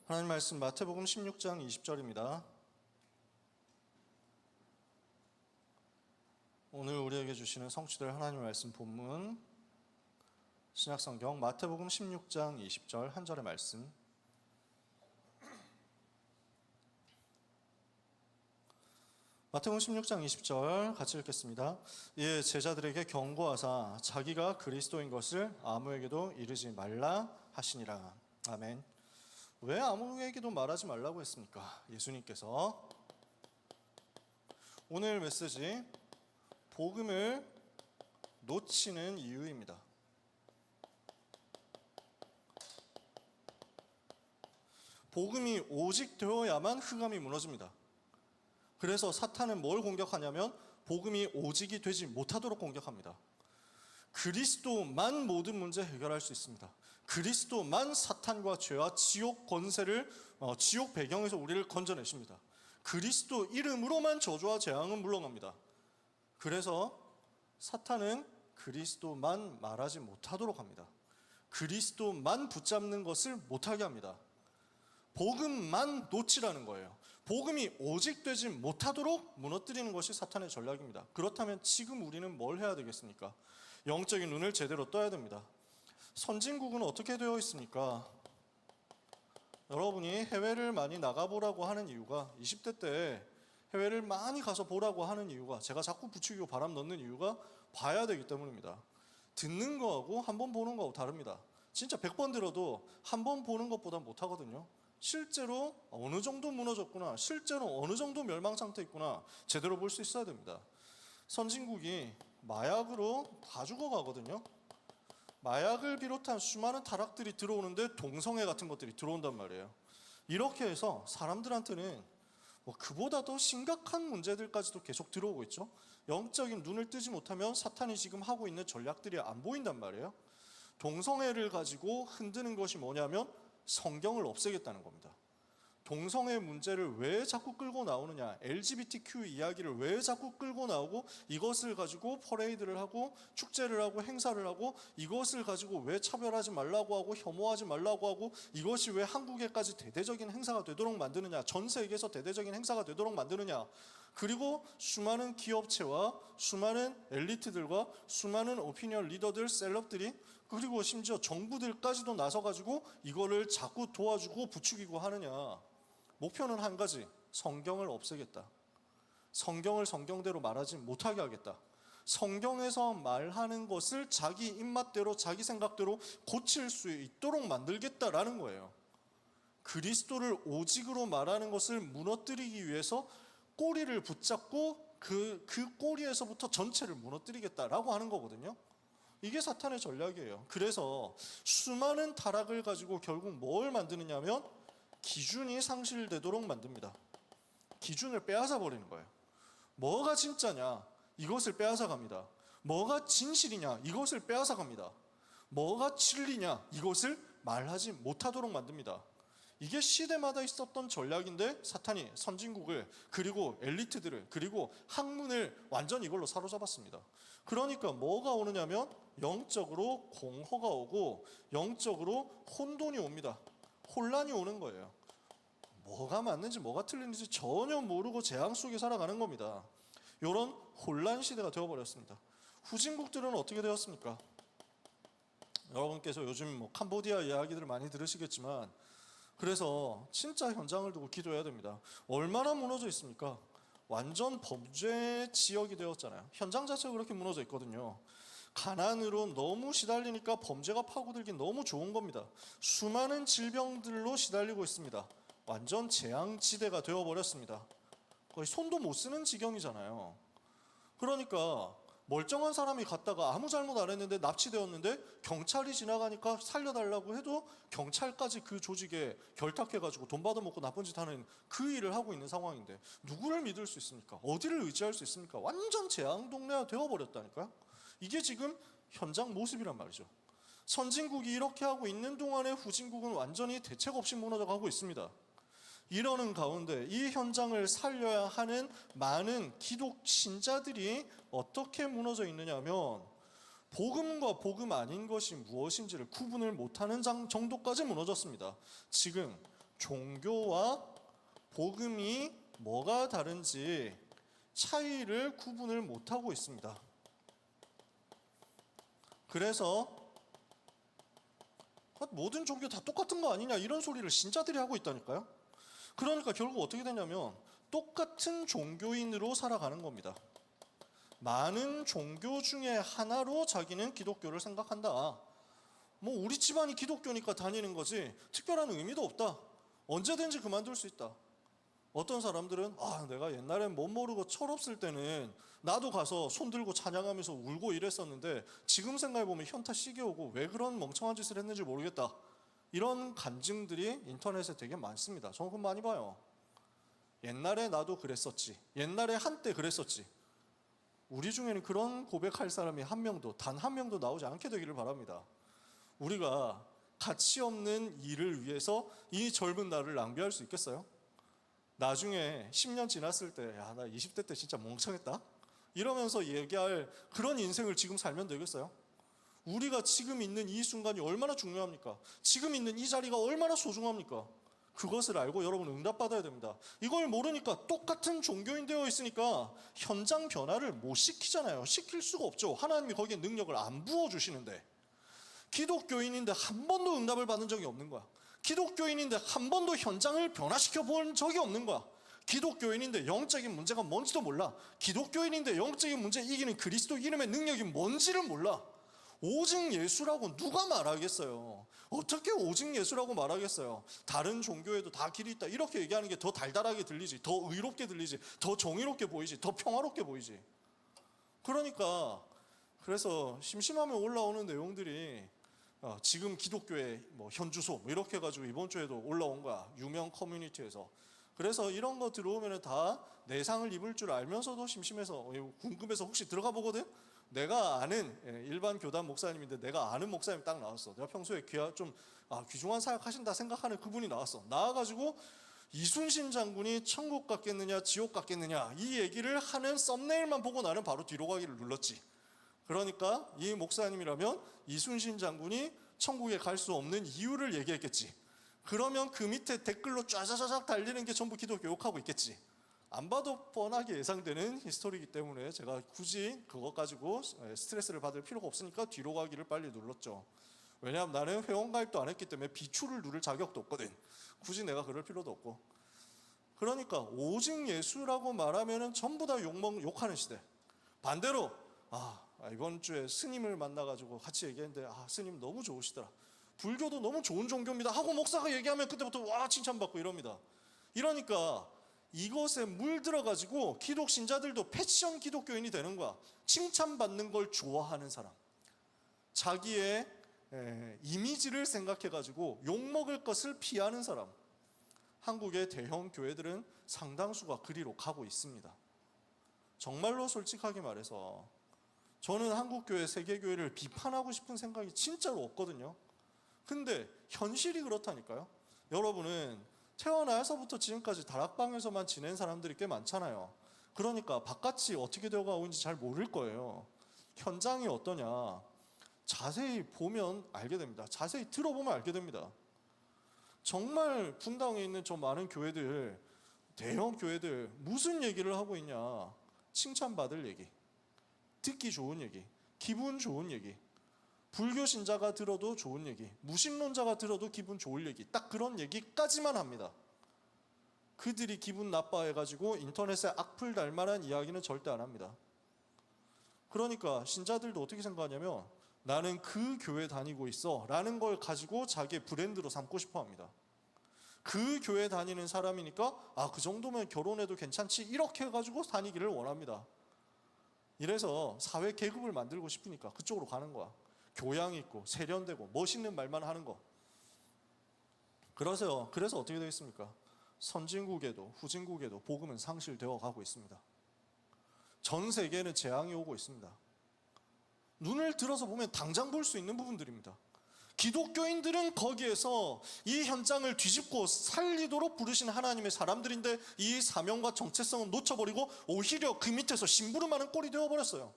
하나님 말씀 마태복음 16장 20절입니다. 오늘 우리에게 주시는 성취될 하나님의 말씀 본문 신약성경 마태복음 16장 20절 한 절의 말씀. 마태복음 16장 20절 같이 읽겠습니다. 이에 제자들에게 경고하사 자기가 그리스도인 것을 아무에게도 이르지 말라 하시니라. 아멘. 왜 아무에게도 말하지 말라고 했습니까? 예수님께서 오늘 메시지 복음을 놓치는 이유입니다. 복음이 오직 되어야만 흑암이 무너집니다. 그래서 사탄은 뭘 공격하냐면 복음이 오직이 되지 못하도록 공격합니다. 그리스도만 모든 문제 해결할 수 있습니다. 그리스도만 사탄과 죄와 지옥 권세를 지옥 배경에서 우리를 건져내십니다. 그리스도 이름으로만 저주와 재앙은 물러갑니다. 그래서 사탄은 그리스도만 말하지 못하도록 합니다. 그리스도만 붙잡는 것을 못하게 합니다. 복음만 놓치라는 거예요. 복음이 오직 되지 못하도록 무너뜨리는 것이 사탄의 전략입니다. 그렇다면 지금 우리는 뭘 해야 되겠습니까? 영적인 눈을 제대로 떠야 됩니다. 선진국은 어떻게 되어 있습니까? 여러분이 해외를 많이 나가보라고 하는 이유가 20대 때 해외를 많이 가서 보라고 하는 이유가 제가 자꾸 부추기고 바람 넣는 이유가 봐야 되기 때문입니다. 듣는 거하고 한 번 보는 거하고 다릅니다. 진짜 100번 들어도 한 번 보는 것보다 못하거든요. 실제로 어느 정도 무너졌구나, 실제로 어느 정도 멸망 상태에 있구나 제대로 볼 수 있어야 됩니다. 선진국이 마약으로 다 죽어가거든요. 마약을 비롯한 수많은 타락들이 들어오는데 동성애 같은 것들이 들어온단 말이에요. 이렇게 해서 사람들한테는 그보다 더 심각한 문제들까지도 계속 들어오고 있죠. 영적인 눈을 뜨지 못하면 사탄이 지금 하고 있는 전략들이 안 보인단 말이에요. 동성애를 가지고 흔드는 것이 뭐냐면 성경을 없애겠다는 겁니다. 동성애 문제를 왜 자꾸 끌고 나오느냐, LGBTQ 이야기를 왜 자꾸 끌고 나오고 이것을 가지고 퍼레이드를 하고 축제를 하고 행사를 하고 이것을 가지고 왜 차별하지 말라고 하고 혐오하지 말라고 하고 이것이 왜 한국에까지 대대적인 행사가 되도록 만드느냐, 전 세계에서 대대적인 행사가 되도록 만드느냐, 그리고 수많은 기업체와 수많은 엘리트들과 수많은 오피니언 리더들, 셀럽들이 그리고 심지어 정부들까지도 나서가지고 이거를 자꾸 도와주고 부추기고 하느냐. 목표는 한 가지, 성경을 없애겠다. 성경을 성경대로 말하지 못하게 하겠다. 성경에서 말하는 것을 자기 입맛대로 자기 생각대로 고칠 수 있도록 만들겠다라는 거예요. 그리스도를 오직으로 말하는 것을 무너뜨리기 위해서 꼬리를 붙잡고 그 꼬리에서부터 전체를 무너뜨리겠다라고 하는 거거든요. 이게 사탄의 전략이에요. 그래서 수많은 타락을 가지고 결국 뭘 만드느냐면 기준이 상실되도록 만듭니다. 기준을 빼앗아 버리는 거예요. 뭐가 진짜냐? 이것을 빼앗아 갑니다. 뭐가 진실이냐? 이것을 빼앗아 갑니다. 뭐가 진리냐? 이것을 말하지 못하도록 만듭니다. 이게 시대마다 있었던 전략인데 사탄이 선진국을 그리고 엘리트들을 그리고 학문을 완전히 이걸로 사로잡았습니다. 그러니까 뭐가 오느냐면 영적으로 공허가 오고 영적으로 혼돈이 옵니다. 혼란이 오는 거예요. 뭐가 맞는지 뭐가 틀린지 전혀 모르고 재앙 속에 살아가는 겁니다. 이런 혼란 시대가 되어버렸습니다. 후진국들은 어떻게 되었습니까? 여러분께서 요즘 캄보디아 이야기들을 많이 들으시겠지만 그래서 진짜 현장을 두고 기도해야 됩니다. 얼마나 무너져 있습니까? 완전 범죄 지역이 되었잖아요. 현장 자체가 그렇게 무너져 있거든요. 가난으로 너무 시달리니까 범죄가 파고들긴 너무 좋은 겁니다. 수많은 질병들로 시달리고 있습니다. 완전 재앙지대가 되어버렸습니다. 거의 손도 못 쓰는 지경이잖아요. 그러니까 멀쩡한 사람이 갔다가 아무 잘못 안 했는데 납치되었는데 경찰이 지나가니까 살려달라고 해도 경찰까지 그 조직에 결탁해가지고 돈 받아먹고 나쁜 짓 하는 그 일을 하고 있는 상황인데 누구를 믿을 수 있습니까? 어디를 의지할 수 있습니까? 완전 재앙 동네가 되어버렸다니까요. 이게 지금 현장 모습이란 말이죠. 선진국이 이렇게 하고 있는 동안에 후진국은 완전히 대책 없이 무너져가고 있습니다. 이러는 가운데 이 현장을 살려야 하는 많은 기독 신자들이 어떻게 무너져 있느냐면 복음과 복음 아닌 것이 무엇인지를 구분을 못하는 정도까지 무너졌습니다. 지금 종교와 복음이 뭐가 다른지 차이를 구분을 못하고 있습니다. 그래서 모든 종교 다 똑같은 거 아니냐 이런 소리를 신자들이 하고 있다니까요. 그러니까 결국 어떻게 되냐면 똑같은 종교인으로 살아가는 겁니다. 많은 종교 중에 하나로 자기는 기독교를 생각한다. 뭐 우리 집안이 기독교니까 다니는 거지 특별한 의미도 없다. 언제든지 그만둘 수 있다. 어떤 사람들은 내가 옛날엔 못 모르고 철없을 때는 나도 가서 손 들고 찬양하면서 울고 이랬었는데 지금 생각해보면 현타 시계 오고 왜 그런 멍청한 짓을 했는지 모르겠다. 이런 간증들이 인터넷에 되게 많습니다. 저는 그거 많이 봐요. 옛날에 나도 그랬었지. 옛날에 한때 그랬었지. 우리 중에는 그런 고백할 사람이 단 한 명도 나오지 않게 되기를 바랍니다. 우리가 가치 없는 일을 위해서 이 젊은 날을 낭비할 수 있겠어요? 나중에 10년 지났을 때 나 20대 때 진짜 멍청했다 이러면서 얘기할 그런 인생을 지금 살면 되겠어요? 우리가 지금 있는 이 순간이 얼마나 중요합니까? 지금 있는 이 자리가 얼마나 소중합니까? 그것을 알고 여러분 응답받아야 됩니다. 이걸 모르니까 똑같은 종교인 되어 있으니까 현장 변화를 못 시키잖아요. 시킬 수가 없죠. 하나님이 거기에 능력을 안 부어주시는데. 기독교인인데 한 번도 응답을 받은 적이 없는 거야. 기독교인인데 한 번도 현장을 변화시켜 본 적이 없는 거야. 기독교인인데 영적인 문제가 뭔지도 몰라. 기독교인인데 영적인 문제 이기는 그리스도 이름의 능력이 뭔지를 몰라. 오직 예수라고 누가 말하겠어요? 어떻게 오직 예수라고 말하겠어요? 다른 종교에도 다 길이 있다 이렇게 얘기하는 게 더 달달하게 들리지, 더 의롭게 들리지, 더 정의롭게 보이지, 더 평화롭게 보이지. 그러니까 그래서 심심하면 올라오는 내용들이 지금 기독교의 현주소 이렇게 해가지고 이번 주에도 올라온 거야. 유명 커뮤니티에서. 그래서 이런 거 들어오면 다 내상을 입을 줄 알면서도 심심해서 궁금해서 혹시 들어가 보거든. 내가 아는 일반 교단 목사님인데 내가 아는 목사님이 딱 나왔어. 내가 평소에 귀중한 사역 하신다 생각하는 그분이 나와가지고 이순신 장군이 천국 갔겠느냐 지옥 갔겠느냐 이 얘기를 하는 썸네일만 보고 나는 바로 뒤로 가기를 눌렀지. 그러니까 이 목사님이라면 이순신 장군이 천국에 갈 수 없는 이유를 얘기했겠지. 그러면 그 밑에 댓글로 쫙쫙쫙 달리는 게 전부 기독교 욕하고 있겠지. 안 봐도 뻔하게 예상되는 히스토리이기 때문에 제가 굳이 그것 가지고 스트레스를 받을 필요가 없으니까 뒤로 가기를 빨리 눌렀죠. 왜냐하면 나는 회원가입도 안 했기 때문에 비추를 누를 자격도 없거든. 굳이 내가 그럴 필요도 없고. 그러니까 오직 예수라고 말하면 전부 다 욕하는 시대. 반대로 이번 주에 스님을 만나가지고 같이 얘기했는데 스님 너무 좋으시더라. 불교도 너무 좋은 종교입니다 하고 목사가 얘기하면 그때부터 와 칭찬받고 이럽니다. 이러니까 이것에 물들어가지고 기독 신자들도 패션 기독교인이 되는 거야. 칭찬받는 걸 좋아하는 사람, 자기의 이미지를 생각해가지고 욕먹을 것을 피하는 사람. 한국의 대형 교회들은 상당수가 그리로 가고 있습니다. 정말로 솔직하게 말해서 저는 한국교회, 세계교회를 비판하고 싶은 생각이 진짜로 없거든요. 근데 현실이 그렇다니까요. 여러분은 태어나서부터 지금까지 다락방에서만 지낸 사람들이 꽤 많잖아요. 그러니까 바깥이 어떻게 되어가고 있는지 잘 모를 거예요. 현장이 어떠냐 자세히 보면 알게 됩니다. 자세히 들어보면 알게 됩니다. 정말 분당에 있는 저 많은 교회들, 대형 교회들 무슨 얘기를 하고 있냐. 칭찬받을 얘기, 듣기 좋은 얘기, 기분 좋은 얘기, 불교 신자가 들어도 좋은 얘기, 무신론자가 들어도 기분 좋을 얘기, 딱 그런 얘기까지만 합니다. 그들이 기분 나빠해가지고 인터넷에 악플 달 만한 이야기는 절대 안 합니다. 그러니까 신자들도 어떻게 생각하냐면 나는 그 교회 다니고 있어 라는 걸 가지고 자기의 브랜드로 삼고 싶어 합니다. 그 교회 다니는 사람이니까 그 정도면 결혼해도 괜찮지 이렇게 해가지고 다니기를 원합니다. 이래서 사회 계급을 만들고 싶으니까 그쪽으로 가는 거야. 교양 있고 세련되고 멋있는 말만 하는 거. 그래서 어떻게 되겠습니까? 선진국에도 후진국에도 복음은 상실되어 가고 있습니다. 전 세계에는 재앙이 오고 있습니다. 눈을 들어서 보면 당장 볼 수 있는 부분들입니다. 기독교인들은 거기에서 이 현장을 뒤집고 살리도록 부르신 하나님의 사람들인데 이 사명과 정체성은 놓쳐버리고 오히려 그 밑에서 심부름하는 꼴이 되어버렸어요.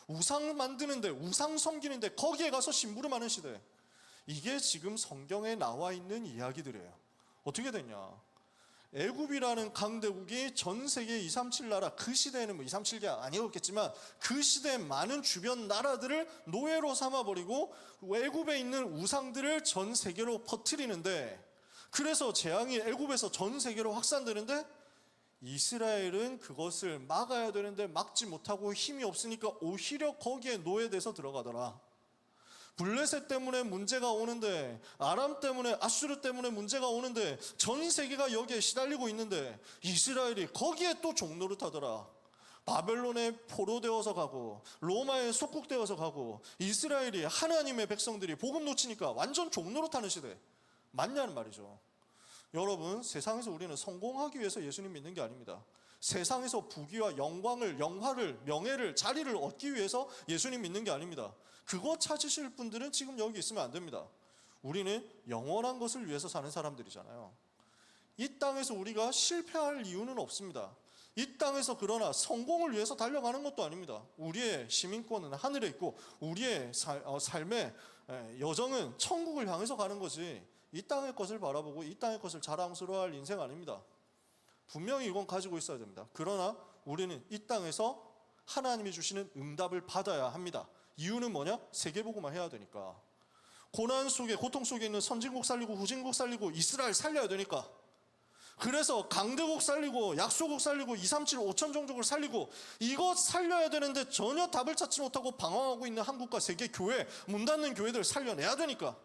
우상 만드는데, 우상 섬기는데 거기에 가서 심부름하는 시대. 이게 지금 성경에 나와 있는 이야기들이에요. 어떻게 됐냐? 애굽이라는 강대국이 전 세계 237 나라, 그 시대에는 뭐 237개가 아니었겠지만 그 시대의 많은 주변 나라들을 노예로 삼아버리고 애굽에 있는 우상들을 전 세계로 퍼뜨리는데, 그래서 재앙이 애굽에서 전 세계로 확산되는데 이스라엘은 그것을 막아야 되는데 막지 못하고 힘이 없으니까 오히려 거기에 노예돼서 들어가더라. 블레셋 때문에 문제가 오는데, 아람 때문에, 아수르 때문에 문제가 오는데, 전 세계가 여기에 시달리고 있는데 이스라엘이 거기에 또 종노릇하더라. 바벨론에 포로되어서 가고 로마에 속국되어서 가고, 이스라엘이 하나님의 백성들이 복음 놓치니까 완전 종노릇하는 시대 맞냐는 말이죠. 여러분, 세상에서 우리는 성공하기 위해서 예수님 믿는 게 아닙니다. 세상에서 부귀와 영광을, 영화를, 명예를, 자리를 얻기 위해서 예수님 믿는 게 아닙니다. 그거 찾으실 분들은 지금 여기 있으면 안 됩니다. 우리는 영원한 것을 위해서 사는 사람들이잖아요. 이 땅에서 우리가 실패할 이유는 없습니다. 이 땅에서 그러나 성공을 위해서 달려가는 것도 아닙니다. 우리의 시민권은 하늘에 있고 우리의 삶의 여정은 천국을 향해서 가는 거지, 이 땅의 것을 바라보고 이 땅의 것을 자랑스러워할 인생 아닙니다. 분명히 이건 가지고 있어야 됩니다. 그러나 우리는 이 땅에서 하나님이 주시는 응답을 받아야 합니다. 이유는 뭐냐? 세계복음화 해야 되니까. 고난 속에, 고통 속에 있는 선진국 살리고 후진국 살리고 이스라엘 살려야 되니까. 그래서 강대국 살리고 약소국 살리고 237 5천 종족을 살리고 이거 살려야 되는데 전혀 답을 찾지 못하고 방황하고 있는 한국과 세계 교회, 문 닫는 교회들 살려내야 되니까.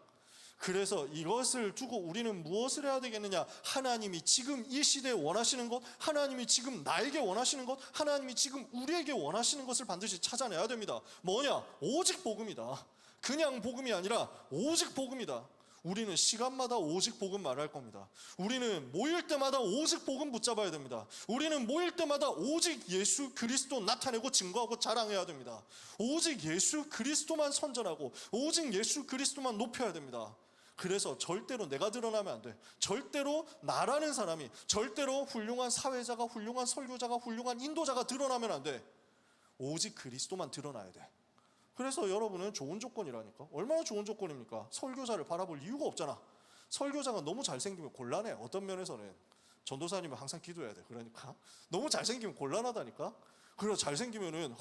그래서 이것을 두고 우리는 무엇을 해야 되겠느냐? 하나님이 지금 이 시대에 원하시는 것, 하나님이 지금 나에게 원하시는 것, 하나님이 지금 우리에게 원하시는 것을 반드시 찾아내야 됩니다. 뭐냐? 오직 복음이다. 그냥 복음이 아니라 오직 복음이다. 우리는 시간마다 오직 복음 말할 겁니다. 우리는 모일 때마다 오직 복음 붙잡아야 됩니다. 우리는 모일 때마다 오직 예수 그리스도 나타내고 증거하고 자랑해야 됩니다. 오직 예수 그리스도만 선전하고 오직 예수 그리스도만 높여야 됩니다. 그래서 절대로 내가 드러나면 안 돼. 절대로 나라는 사람이, 절대로 훌륭한 사회자가, 훌륭한 설교자가, 훌륭한 인도자가 드러나면 안 돼. 오직 그리스도만 드러나야 돼. 그래서 여러분은 좋은 조건이라니까. 얼마나 좋은 조건입니까? 설교자를 바라볼 이유가 없잖아. 설교자가 너무 잘생기면 곤란해. 어떤 면에서는 전도사님은 항상 기도해야 돼. 그러니까 너무 잘생기면 곤란하다니까. 그래서 잘생기면은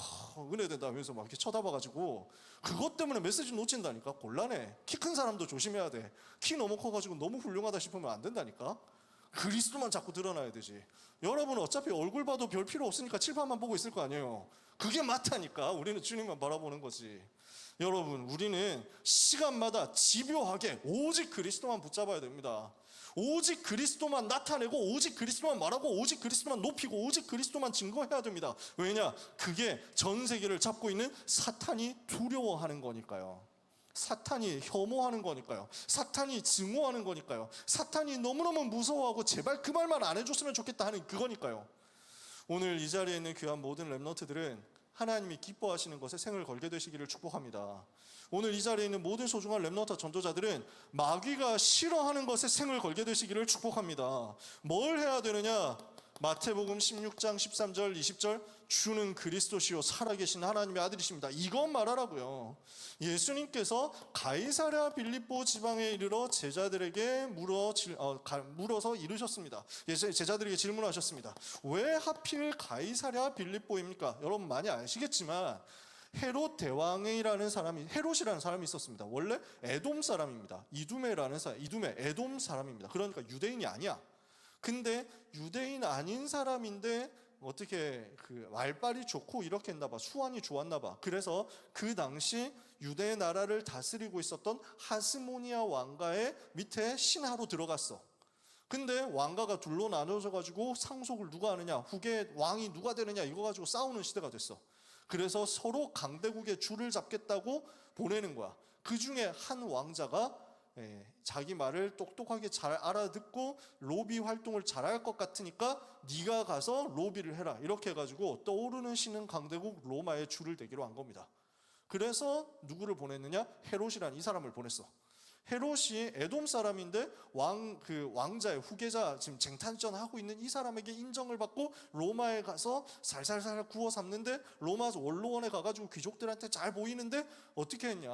은혜 된다면서 막 이렇게 쳐다봐가지고 그것 때문에 메시지 놓친다니까. 곤란해. 키 큰 사람도 조심해야 돼. 키 너무 커가지고 너무 훌륭하다 싶으면 안 된다니까. 그리스도만 자꾸 드러나야 되지. 여러분 어차피 얼굴 봐도 별 필요 없으니까 칠판만 보고 있을 거 아니에요. 그게 맞다니까. 우리는 주님만 바라보는 거지. 여러분, 우리는 시간마다 집요하게 오직 그리스도만 붙잡아야 됩니다. 오직 그리스도만 나타내고 오직 그리스도만 말하고 오직 그리스도만 높이고 오직 그리스도만 증거해야 됩니다. 왜냐? 그게 전 세계를 잡고 있는 사탄이 두려워하는 거니까요. 사탄이 혐오하는 거니까요. 사탄이 증오하는 거니까요. 사탄이 너무너무 무서워하고 제발 그 말만 안 해줬으면 좋겠다 하는 그거니까요. 오늘 이 자리에 있는 귀한 모든 렘넌트들은 하나님이 기뻐하시는 것에 생을 걸게 되시기를 축복합니다. 오늘 이 자리에 있는 모든 소중한 렘넌트 전도자들은 마귀가 싫어하는 것에 생을 걸게 되시기를 축복합니다. 뭘 해야 되느냐? 마태복음 16장 13절 20절 주는 그리스도시요 살아계신 하나님의 아들이십니다. 이건 말하라고요. 예수님께서 가이사랴 빌립보 지방에 이르러 제자들에게 물어서 이르셨습니다. 제자들에게 질문하셨습니다. 왜 하필 가이사랴 빌립보입니까? 여러분 많이 아시겠지만 헤롯 대왕이라는 사람이, 헤롯이라는 사람이 있었습니다. 원래 에돔 사람입니다. 이두메라는 사람, 이두메 에돔 사람입니다. 그러니까 유대인이 아니야. 근데 유대인 아닌 사람인데 어떻게 그 말빨이 좋고 이렇게 했나 봐. 수완이 좋았나 봐. 그래서 그 당시 유대 나라를 다스리고 있었던 하스모니아 왕가의 밑에 신하로 들어갔어. 근데 왕가가 둘로 나눠져 가지고 상속을 누가 하느냐, 후계 왕이 누가 되느냐 이거 가지고 싸우는 시대가 됐어. 그래서 서로 강대국의 줄을 잡겠다고 보내는 거야. 그 중에 한 왕자가 자기 말을 똑똑하게 잘 알아듣고 로비 활동을 잘할 것 같으니까 네가 가서 로비를 해라 이렇게 해가지고 떠오르는 신은 강대국 로마의 줄을 대기로 한 겁니다. 그래서 누구를 보냈느냐? 헤롯이라는 이 사람을 보냈어. 헤롯이 에돔 사람인데 왕자의 후계자, 지금 쟁탈전 하고 있는 이 사람에게 인정을 받고 로마에 가서 살살살 구워 삶는데, 로마 원로원에 가가지고 귀족들한테 잘 보이는데 어떻게 했냐?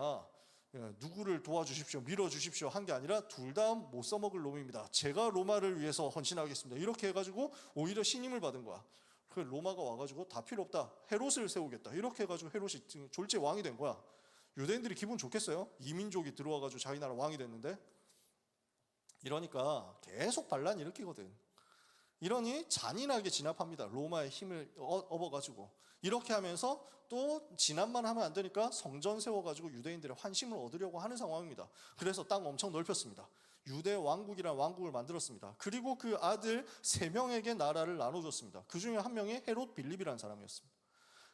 누구를 도와주십시오, 밀어주십시오 한 게 아니라 둘 다 못 써먹을 놈입니다. 제가 로마를 위해서 헌신하겠습니다. 이렇게 해가지고 오히려 신임을 받은 거야. 그 로마가 와가지고 다 필요 없다, 헤롯을 세우겠다, 이렇게 해가지고 헤롯이 졸제 왕이 된 거야. 유대인들이 기분 좋겠어요? 이민족이 들어와가지고 자기 나라 왕이 됐는데. 이러니까 계속 반란 일으키거든. 이러니 잔인하게 진압합니다. 로마의 힘을 업어가지고. 이렇게 하면서 또 진압만 하면 안 되니까 성전 세워가지고 유대인들의 환심을 얻으려고 하는 상황입니다. 그래서 땅 엄청 넓혔습니다. 유대 왕국이라는 왕국을 만들었습니다. 그리고 그 아들 3명에게 나라를 나눠줬습니다. 그 중에 한 명이 헤롯 빌립이라는 사람이었습니다.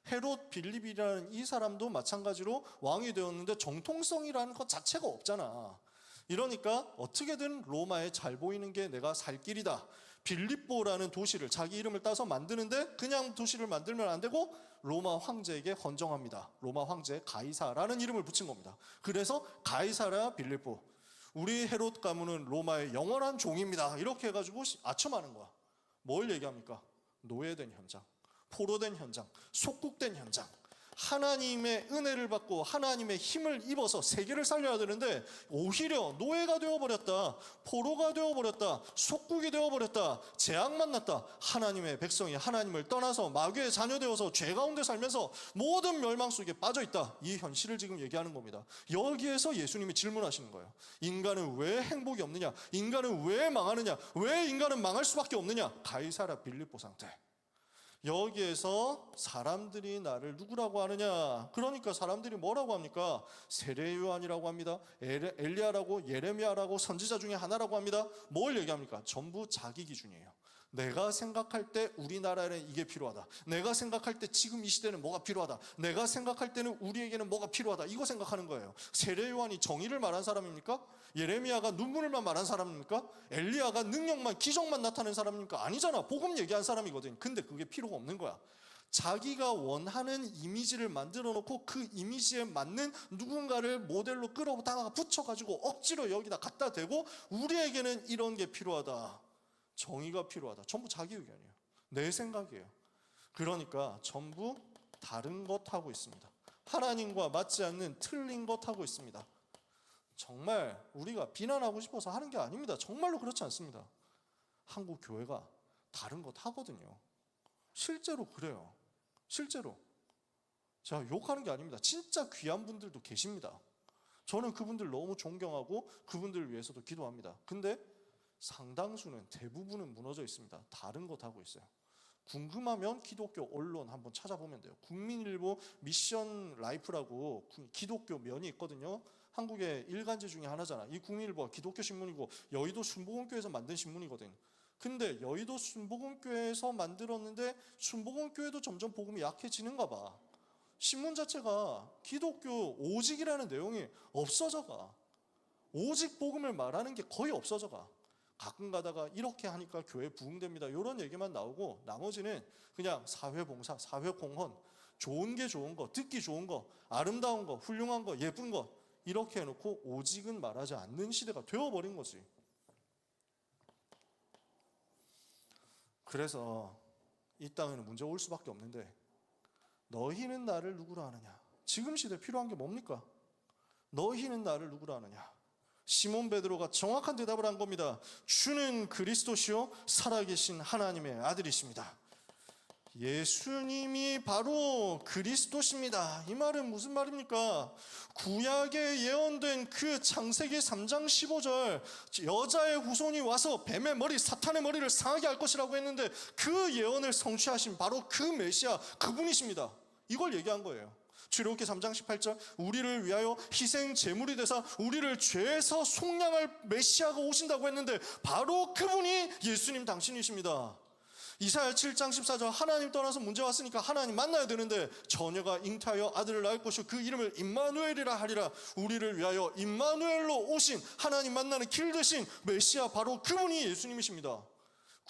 헤롯 빌립이라는 이 사람도 마찬가지로 왕이 되었는데 정통성이라는 것 자체가 없잖아. 이러니까 어떻게든 로마에 잘 보이는 게 내가 살 길이다. 빌립보라는 도시를 자기 이름을 따서 만드는데 그냥 도시를 만들면 안 되고 로마 황제에게 헌정합니다. 로마 황제 가이사라는 이름을 붙인 겁니다. 그래서 가이사라 빌립보, 우리 헤롯 가문은 로마의 영원한 종입니다. 이렇게 해가지고 아첨하는 거야. 뭘 얘기합니까? 노예된 현장, 포로된 현장, 속국된 현장. 하나님의 은혜를 받고 하나님의 힘을 입어서 세계를 살려야 되는데 오히려 노예가 되어버렸다, 포로가 되어버렸다, 속국이 되어버렸다, 재앙 만났다. 하나님의 백성이 하나님을 떠나서 마귀의 자녀 되어서 죄 가운데 살면서 모든 멸망 속에 빠져있다. 이 현실을 지금 얘기하는 겁니다. 여기에서 예수님이 질문하시는 거예요. 인간은 왜 행복이 없느냐? 인간은 왜 망하느냐? 왜 인간은 망할 수밖에 없느냐? 가이사라 빌립보 상태. 여기에서 사람들이 나를 누구라고 하느냐? 그러니까 사람들이 뭐라고 합니까? 세례 요한이라고 합니다. 엘리야라고, 예레미야라고, 선지자 중에 하나라고 합니다. 뭘 얘기합니까? 전부 자기 기준이에요. 내가 생각할 때 우리나라에는 이게 필요하다. 내가 생각할 때 지금 이 시대는 뭐가 필요하다. 내가 생각할 때는 우리에게는 뭐가 필요하다. 이거 생각하는 거예요. 세례 요한이 정의를 말한 사람입니까? 예레미야가 눈물만 말한 사람입니까? 엘리야가 능력만, 기적만 나타낸 사람입니까? 아니잖아. 복음 얘기한 사람이거든. 근데 그게 필요가 없는 거야. 자기가 원하는 이미지를 만들어 놓고 그 이미지에 맞는 누군가를 모델로 끌어다가 붙여가지고 억지로 여기다 갖다 대고 우리에게는 이런 게 필요하다, 정의가 필요하다. 전부 자기 의견이에요. 내 생각이에요. 그러니까 전부 다른 것 하고 있습니다. 하나님과 맞지 않는 틀린 것 하고 있습니다. 정말 우리가 비난하고 싶어서 하는 게 아닙니다. 정말로 그렇지 않습니다. 한국 교회가 다른 것 하거든요. 실제로 그래요. 실제로. 제가 욕하는 게 아닙니다. 진짜 귀한 분들도 계십니다. 저는 그분들 너무 존경하고 그분들을 위해서도 기도합니다. 근데 상당수는, 대부분은 무너져 있습니다. 다른 것 하고 있어요. 궁금하면 기독교 언론 한번 찾아보면 돼요. 국민일보 미션 라이프라고 기독교 면이 있거든요. 한국의 일간지 중에 하나잖아. 이 국민일보가 기독교 신문이고 여의도 순복음교회에서 만든 신문이거든. 근데 여의도 순복음교회에서 만들었는데 순복음교회도 점점 복음이 약해지는가 봐. 신문 자체가 기독교 오직이라는 내용이 없어져가. 오직 복음을 말하는 게 거의 없어져가. 가끔 가다가 이렇게 하니까 교회 부흥됩니다, 이런 얘기만 나오고 나머지는 그냥 사회봉사, 사회공헌, 좋은 게 좋은 거, 듣기 좋은 거, 아름다운 거, 훌륭한 거, 예쁜 거 이렇게 해놓고 오직은 말하지 않는 시대가 되어버린 거지. 그래서 이 땅에는 문제가 올 수밖에 없는데 너희는 나를 누구로 아느냐? 지금 시대에 필요한 게 뭡니까? 너희는 나를 누구로 아느냐? 시몬 베드로가 정확한 대답을 한 겁니다. 주는 그리스도시요 살아계신 하나님의 아들이십니다. 예수님이 바로 그리스도십니다. 이 말은 무슨 말입니까? 구약에 예언된 그 창세기 3장 15절 여자의 후손이 와서 뱀의 머리, 사탄의 머리를 상하게 할 것이라고 했는데 그 예언을 성취하신 바로 그 메시아, 그분이십니다. 이걸 얘기한 거예요. 출애굽기 3장 18절 우리를 위하여 희생 제물이 되사 우리를 죄에서 속량할 메시아가 오신다고 했는데 바로 그분이 예수님 당신이십니다. 이사야 7장 14절 하나님 떠나서 문제 왔으니까 하나님 만나야 되는데 처녀가 잉태하여 아들을 낳을 것이요 그 이름을 임마누엘이라 하리라. 우리를 위하여 임마누엘로 오신 하나님 만나는 길 되신 메시아, 바로 그분이 예수님이십니다.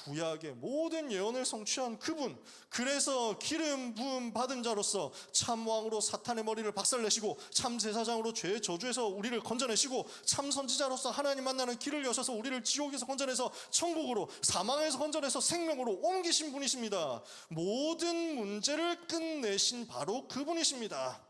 구약의 모든 예언을 성취한 그분, 그래서 기름 부음 받은 자로서 참 왕으로 사탄의 머리를 박살내시고 참 제사장으로 죄의 저주에서 우리를 건져내시고 참 선지자로서 하나님 만나는 길을 여셔서 우리를 지옥에서 건져내서 천국으로, 사망에서 건져내서 생명으로 옮기신 분이십니다. 모든 문제를 끝내신 바로 그분이십니다.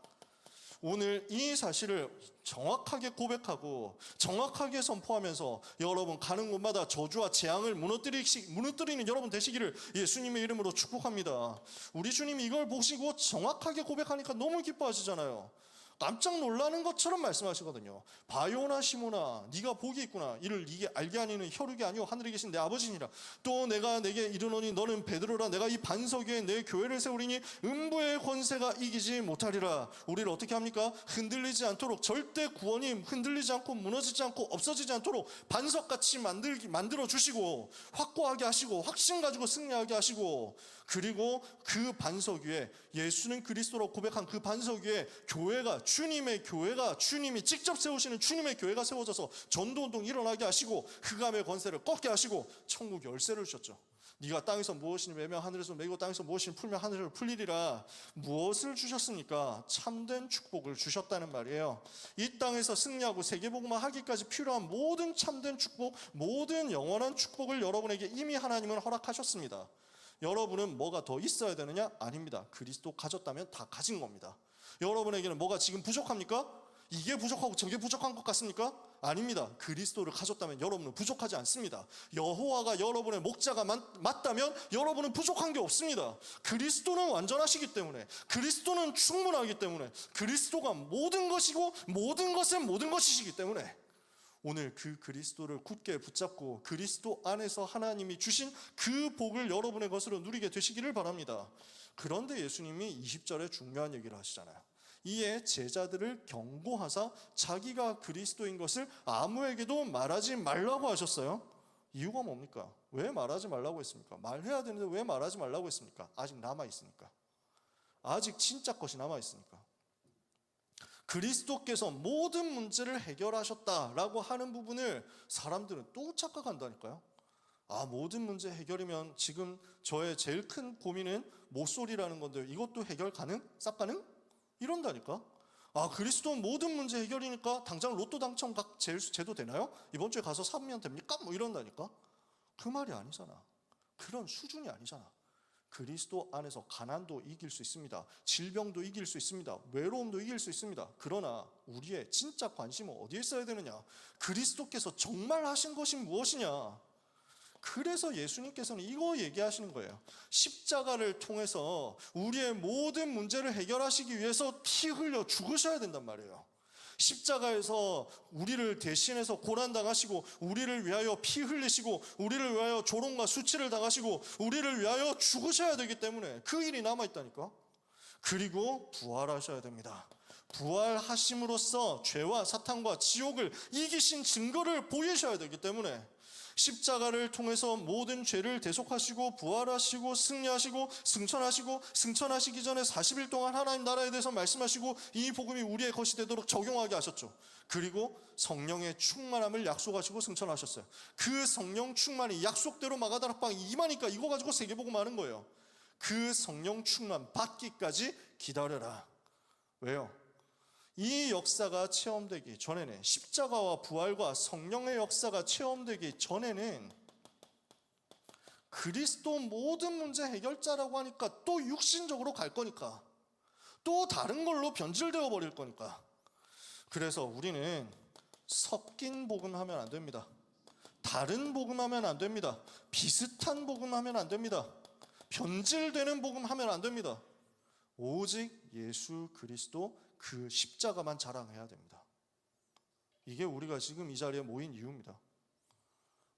오늘 이 사실을 정확하게 고백하고 정확하게 선포하면서 여러분 가는 곳마다 저주와 재앙을 무너뜨리는 여러분 되시기를 예수님의 이름으로 축복합니다. 우리 주님이 이걸 보시고 정확하게 고백하니까 너무 기뻐하시잖아요. 깜짝 놀라는 것처럼 말씀하시거든요. 바요나 시모나 네가 복이 있구나. 이를 이게 알게 하니는 혈육이 아니오 하늘에 계신 내 아버지니라. 또 내가 내게 이르노니 너는 베드로라. 내가 이 반석 위에 내 교회를 세우리니 음부의 권세가 이기지 못하리라. 우리를 어떻게 합니까? 흔들리지 않도록, 절대 구원이 흔들리지 않고 무너지지 않고 없어지지 않도록 반석같이 만들어 주시고 확고하게 하시고 확신 가지고 승리하게 하시고, 그리고 그 반석 위에 예수는 그리스도로 고백한 그 반석 위에 교회가, 주님의 교회가, 주님이 직접 세우시는 주님의 교회가 세워져서 전도운동 일어나게 하시고 흑암의 권세를 꺾게 하시고 천국 열쇠를 주셨죠. 네가 땅에서 무엇이니 매며 하늘에서 매고 땅에서 무엇이니 풀며 하늘에서 풀리리라. 무엇을 주셨습니까? 참된 축복을 주셨다는 말이에요. 이 땅에서 승리하고 세계복음화 하기까지 필요한 모든 참된 축복, 모든 영원한 축복을 여러분에게 이미 하나님은 허락하셨습니다. 여러분은 뭐가 더 있어야 되느냐? 아닙니다. 그리스도 가졌다면 다 가진 겁니다. 여러분에게는 뭐가 지금 부족합니까? 이게 부족하고 저게 부족한 것 같습니까? 아닙니다. 그리스도를 가졌다면 여러분은 부족하지 않습니다. 여호와가 여러분의 목자가 맞다면 여러분은 부족한 게 없습니다. 그리스도는 완전하시기 때문에, 그리스도는 충분하기 때문에, 그리스도가 모든 것이고 모든 것은 모든 것이시기 때문에 오늘 그 그리스도를 굳게 붙잡고 그리스도 안에서 하나님이 주신 그 복을 여러분의 것으로 누리게 되시기를 바랍니다. 그런데 예수님이 20절에 중요한 얘기를 하시잖아요. 이에 제자들을 경고하사 자기가 그리스도인 것을 아무에게도 말하지 말라고 하셨어요. 이유가 뭡니까? 왜 말하지 말라고 했습니까? 말해야 되는데 왜 말하지 말라고 했습니까? 아직 남아있으니까. 아직 진짜 것이 남아있으니까. 그리스도께서 모든 문제를 해결하셨다라고 하는 부분을 사람들은 또 착각한다니까요. 모든 문제 해결이면 지금 저의 제일 큰 고민은 모쏠이라는 건데 이것도 해결 가능? 싹 가능? 이런다니까. 그리스도는 모든 문제 해결이니까 당장 로또 당첨 제도 되나요? 이번 주에 가서 사면 됩니까? 뭐 이런다니까. 그 말이 아니잖아. 그런 수준이 아니잖아. 그리스도 안에서 가난도 이길 수 있습니다. 질병도 이길 수 있습니다. 외로움도 이길 수 있습니다. 그러나 우리의 진짜 관심은 어디에 있어야 되느냐? 그리스도께서 정말 하신 것이 무엇이냐? 그래서 예수님께서는 이거 얘기하시는 거예요. 십자가를 통해서 우리의 모든 문제를 해결하시기 위해서 피 흘려 죽으셔야 된단 말이에요. 십자가에서 우리를 대신해서 고난당하시고 우리를 위하여 피 흘리시고 우리를 위하여 조롱과 수치를 당하시고 우리를 위하여 죽으셔야 되기 때문에 그 일이 남아있다니까. 그리고 부활하셔야 됩니다. 부활하심으로써 죄와 사탄과 지옥을 이기신 증거를 보이셔야 되기 때문에 십자가를 통해서 모든 죄를 대속하시고 부활하시고 승리하시고 승천하시기 전에 40일 동안 하나님 나라에 대해서 말씀하시고 이 복음이 우리의 것이 되도록 적용하게 하셨죠. 그리고 성령의 충만함을 약속하시고 승천하셨어요. 그 성령 충만이 약속대로 마가다락방에 임하니까 이거 가지고 세계복음 하는 거예요. 그 성령 충만 받기까지 기다려라. 왜요? 이 역사가 체험되기 전에는, 십자가와 부활과 성령의 역사가 체험되기 전에는 그리스도 모든 문제 해결자라고 하니까 또 육신적으로 갈 거니까, 또 다른 걸로 변질되어 버릴 거니까. 그래서 우리는 섞인 복음하면 안 됩니다. 다른 복음하면 안 됩니다. 비슷한 복음하면 안 됩니다. 변질되는 복음하면 안 됩니다. 오직 예수 그리스도 그 십자가만 자랑해야 됩니다. 이게 우리가 지금 이 자리에 모인 이유입니다.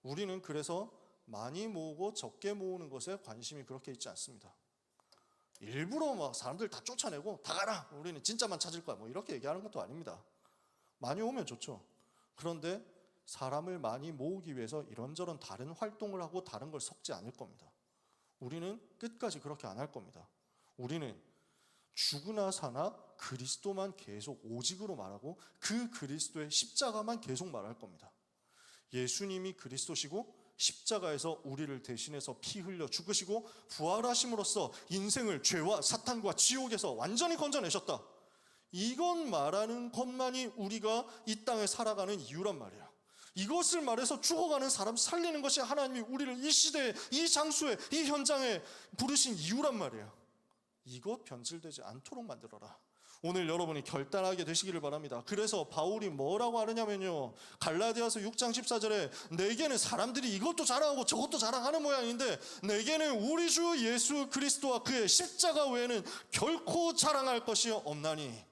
우리는 그래서 많이 모으고 적게 모으는 것에 관심이 그렇게 있지 않습니다. 일부러 막 사람들 다 쫓아내고 다 가라, 우리는 진짜만 찾을 거야, 뭐 이렇게 얘기하는 것도 아닙니다. 많이 오면 좋죠. 그런데 사람을 많이 모으기 위해서 이런저런 다른 활동을 하고 다른 걸 섞지 않을 겁니다. 우리는 끝까지 그렇게 안 할 겁니다. 우리는 죽으나 사나 그리스도만 계속 오직으로 말하고 그 그리스도의 십자가만 계속 말할 겁니다. 예수님이 그리스도시고 십자가에서 우리를 대신해서 피 흘려 죽으시고 부활하심으로써 인생을 죄와 사탄과 지옥에서 완전히 건져내셨다. 이건 말하는 것만이 우리가 이 땅에 살아가는 이유란 말이에요. 이것을 말해서 죽어가는 사람 살리는 것이 하나님이 우리를 이 시대에, 이 장소에, 이 현장에 부르신 이유란 말이에요. 이것 변질되지 않도록 만들어라. 오늘 여러분이 결단하게 되시기를 바랍니다. 그래서 바울이 뭐라고 하느냐면요, 갈라디아서 6장 14절에 내게는 사람들이 이것도 자랑하고 저것도 자랑하는 모양인데 내게는 우리 주 예수 그리스도와 그의 십자가 외에는 결코 자랑할 것이 없나니.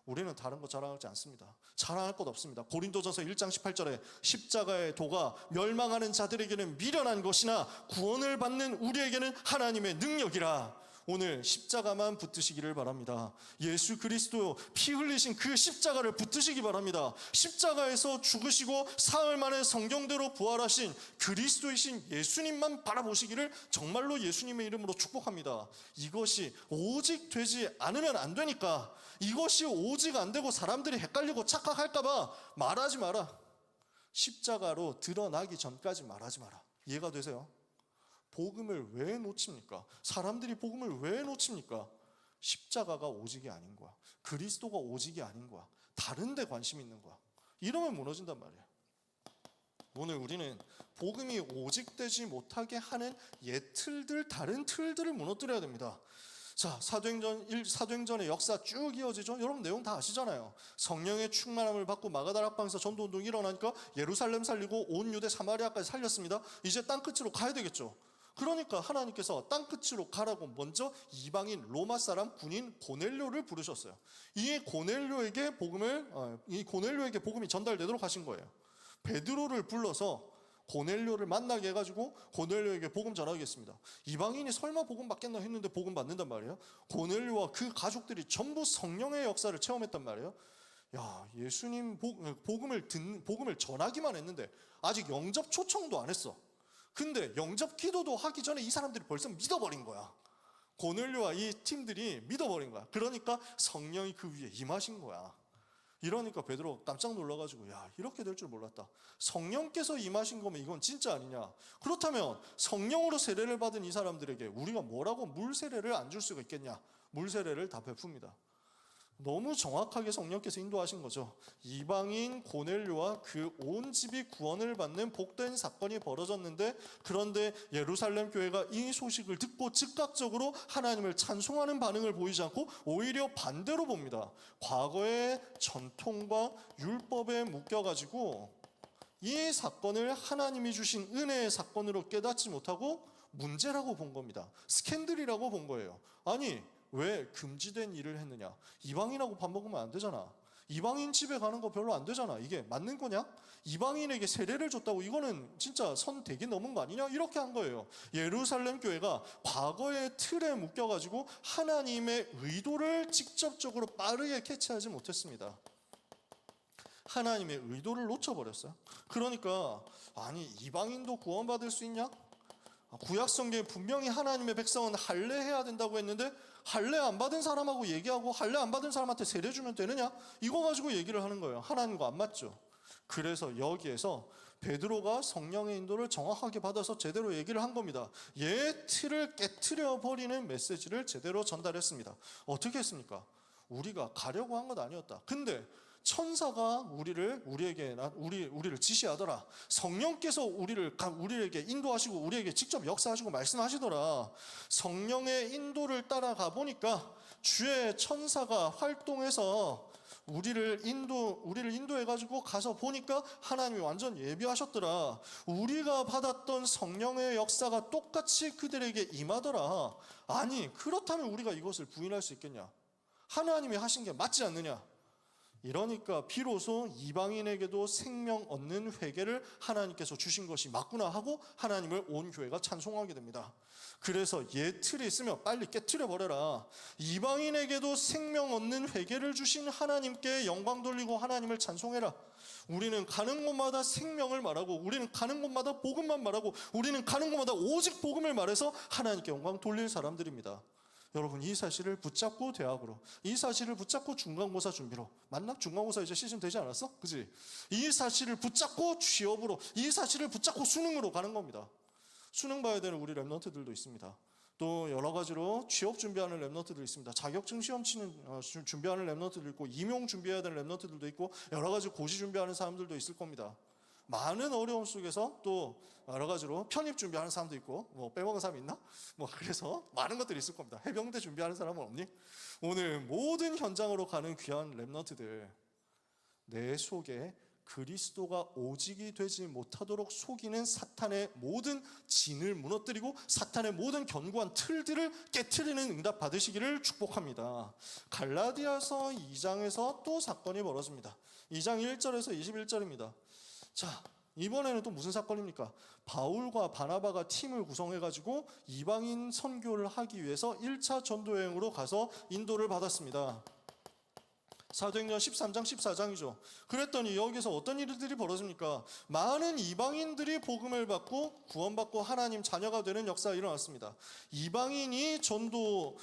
우리는 다른 거 자랑하지 않습니다. 자랑할 것 없습니다. 고린도전서 1장 18절에 십자가의 도가 멸망하는 자들에게는 미련한 것이나 구원을 받는 우리에게는 하나님의 능력이라. 오늘 십자가만 붙드시기를 바랍니다. 예수 그리스도 피 흘리신 그 십자가를 붙드시기 바랍니다. 십자가에서 죽으시고 사흘 만에 성경대로 부활하신 그리스도이신 예수님만 바라보시기를 정말로 예수님의 이름으로 축복합니다. 이것이 오직 되지 않으면 안 되니까, 이것이 오직 안 되고 사람들이 헷갈리고 착각할까 봐 말하지 마라. 십자가로 드러나기 전까지 말하지 마라. 이해가 되세요? 복음을 왜 놓칩니까? 사람들이 복음을 왜 놓칩니까? 십자가가 오직이 아닌 거야. 그리스도가 오직이 아닌 거야. 다른 데 관심 있는 거야. 이러면 무너진단 말이야. 오늘 우리는 복음이 오직되지 못하게 하는 틀들, 다른 틀들을 무너뜨려야 됩니다. 자, 사도행전의 역사 쭉 이어지죠. 여러분 내용 다 아시잖아요. 성령의 충만함을 받고 마가다라 방에서 전도운동이 일어나니까 예루살렘 살리고 온 유대 사마리아까지 살렸습니다. 이제 땅끝으로 가야 되겠죠. 그러니까 하나님께서 땅끝으로 가라고 먼저 이방인 로마 사람 군인 고넬료를 부르셨어요. 이 고넬료에게 복음이 전달되도록 하신 거예요. 베드로를 불러서 고넬료를 만나게 해가지고 고넬료에게 복음 전하겠습니다. 이방인이 설마 복음 받겠나 했는데 복음 받는단 말이에요. 고넬료와 그 가족들이 전부 성령의 역사를 체험했단 말이에요. 야, 예수님 복음을 전하기만 했는데 아직 영접 초청도 안 했어. 근데 영접 기도도 하기 전에 이 사람들이 벌써 믿어버린 거야. 고넬료와 이 팀들이 믿어버린 거야. 그러니까 성령이 그 위에 임하신 거야. 이러니까 베드로 깜짝 놀라가지고, 야, 이렇게 될 줄 몰랐다. 성령께서 임하신 거면 이건 진짜 아니냐. 그렇다면 성령으로 세례를 받은 이 사람들에게 우리가 뭐라고 물 세례를 안 줄 수가 있겠냐. 물 세례를 다 베풉니다. 너무 정확하게 성령께서 인도하신 거죠. 이방인 고넬료와 그 온 집이 구원을 받는 복된 사건이 벌어졌는데, 그런데 예루살렘 교회가 이 소식을 듣고 즉각적으로 하나님을 찬송하는 반응을 보이지 않고 오히려 반대로 봅니다. 과거의 전통과 율법에 묶여가지고 이 사건을 하나님이 주신 은혜의 사건으로 깨닫지 못하고 문제라고 본 겁니다. 스캔들이라고 본 거예요. 아니, 왜 금지된 일을 했느냐? 이방인하고 밥 먹으면 안 되잖아. 이방인 집에 가는 거 별로 안 되잖아. 이게 맞는 거냐? 이방인에게 세례를 줬다고 이거는 진짜 선 되게 넘은 거 아니냐? 이렇게 한 거예요. 예루살렘 교회가 과거의 틀에 묶여가지고 하나님의 의도를 직접적으로 빠르게 캐치하지 못했습니다. 하나님의 의도를 놓쳐버렸어요. 그러니까 아니, 이방인도 구원받을 수 있냐? 구약 성경에 분명히 하나님의 백성은 할례해야 된다고 했는데 할례 안 받은 사람하고 얘기하고 할례 안 받은 사람한테 세례 주면 되느냐? 이거 가지고 얘기를 하는 거예요. 하나님과 안 맞죠. 그래서 여기에서 베드로가 성령의 인도를 정확하게 받아서 제대로 얘기를 한 겁니다. 틀을 깨트려 버리는 메시지를 제대로 전달했습니다. 어떻게 했습니까? 우리가 가려고 한 것 아니었다. 근데 천사가 우리를 지시하더라. 성령께서 우리에게 인도하시고 우리에게 직접 역사하시고 말씀하시더라. 성령의 인도를 따라가 보니까 주의 천사가 활동해서 우리를 인도해가지고 가서 보니까 하나님이 완전 예비하셨더라. 우리가 받았던 성령의 역사가 똑같이 그들에게 임하더라. 아니, 그렇다면 우리가 이것을 부인할 수 있겠냐? 하나님이 하신 게 맞지 않느냐? 이러니까 비로소 이방인에게도 생명 얻는 회개를 하나님께서 주신 것이 맞구나 하고 하나님을 온 교회가 찬송하게 됩니다. 그래서 틀이 있으면 빨리 깨트려 버려라. 이방인에게도 생명 얻는 회개를 주신 하나님께 영광 돌리고 하나님을 찬송해라. 우리는 가는 곳마다 생명을 말하고, 우리는 가는 곳마다 복음만 말하고, 우리는 가는 곳마다 오직 복음을 말해서 하나님께 영광 돌릴 사람들입니다. 여러분, 이 사실을 붙잡고 대학으로, 이 사실을 붙잡고 중간고사 준비로, 맞나? 중간고사 이제 시즌 되지 않았어? 그지? 이 사실을 붙잡고 취업으로, 이 사실을 붙잡고 수능으로 가는 겁니다. 수능 봐야 되는 우리 랩런트들도 있습니다. 또 여러 가지로 취업 준비하는 랩런트들 있습니다. 자격증 시험 준비하는 랩런트들도 있고, 임용 준비해야 되는 랩런트들도 있고, 여러 가지 고시 준비하는 사람들도 있을 겁니다. 많은 어려움 속에서 또 여러 가지로 편입 준비하는 사람도 있고, 뭐 빼먹은 사람이 있나? 뭐 그래서 많은 것들이 있을 겁니다. 해병대 준비하는 사람은 없니? 오늘 모든 현장으로 가는 귀한 렘넌트들, 내 속에 그리스도가 오직이 되지 못하도록 속이는 사탄의 모든 진을 무너뜨리고 사탄의 모든 견고한 틀들을 깨트리는 응답 받으시기를 축복합니다. 갈라디아서 2장에서 또 사건이 벌어집니다. 2장 1절에서 21절입니다. 자, 이번에는 또 무슨 사건입니까? 바울과 바나바가 팀을 구성해가지고 이방인 선교를 하기 위해서 1차 전도여행으로 가서 인도를 받았습니다. 사도행전 13장 14장이죠. 그랬더니 여기서 어떤 일들이 벌어집니까? 많은 이방인들이 복음을 받고 구원받고 하나님 자녀가 되는 역사가 일어났습니다. 이방인 전도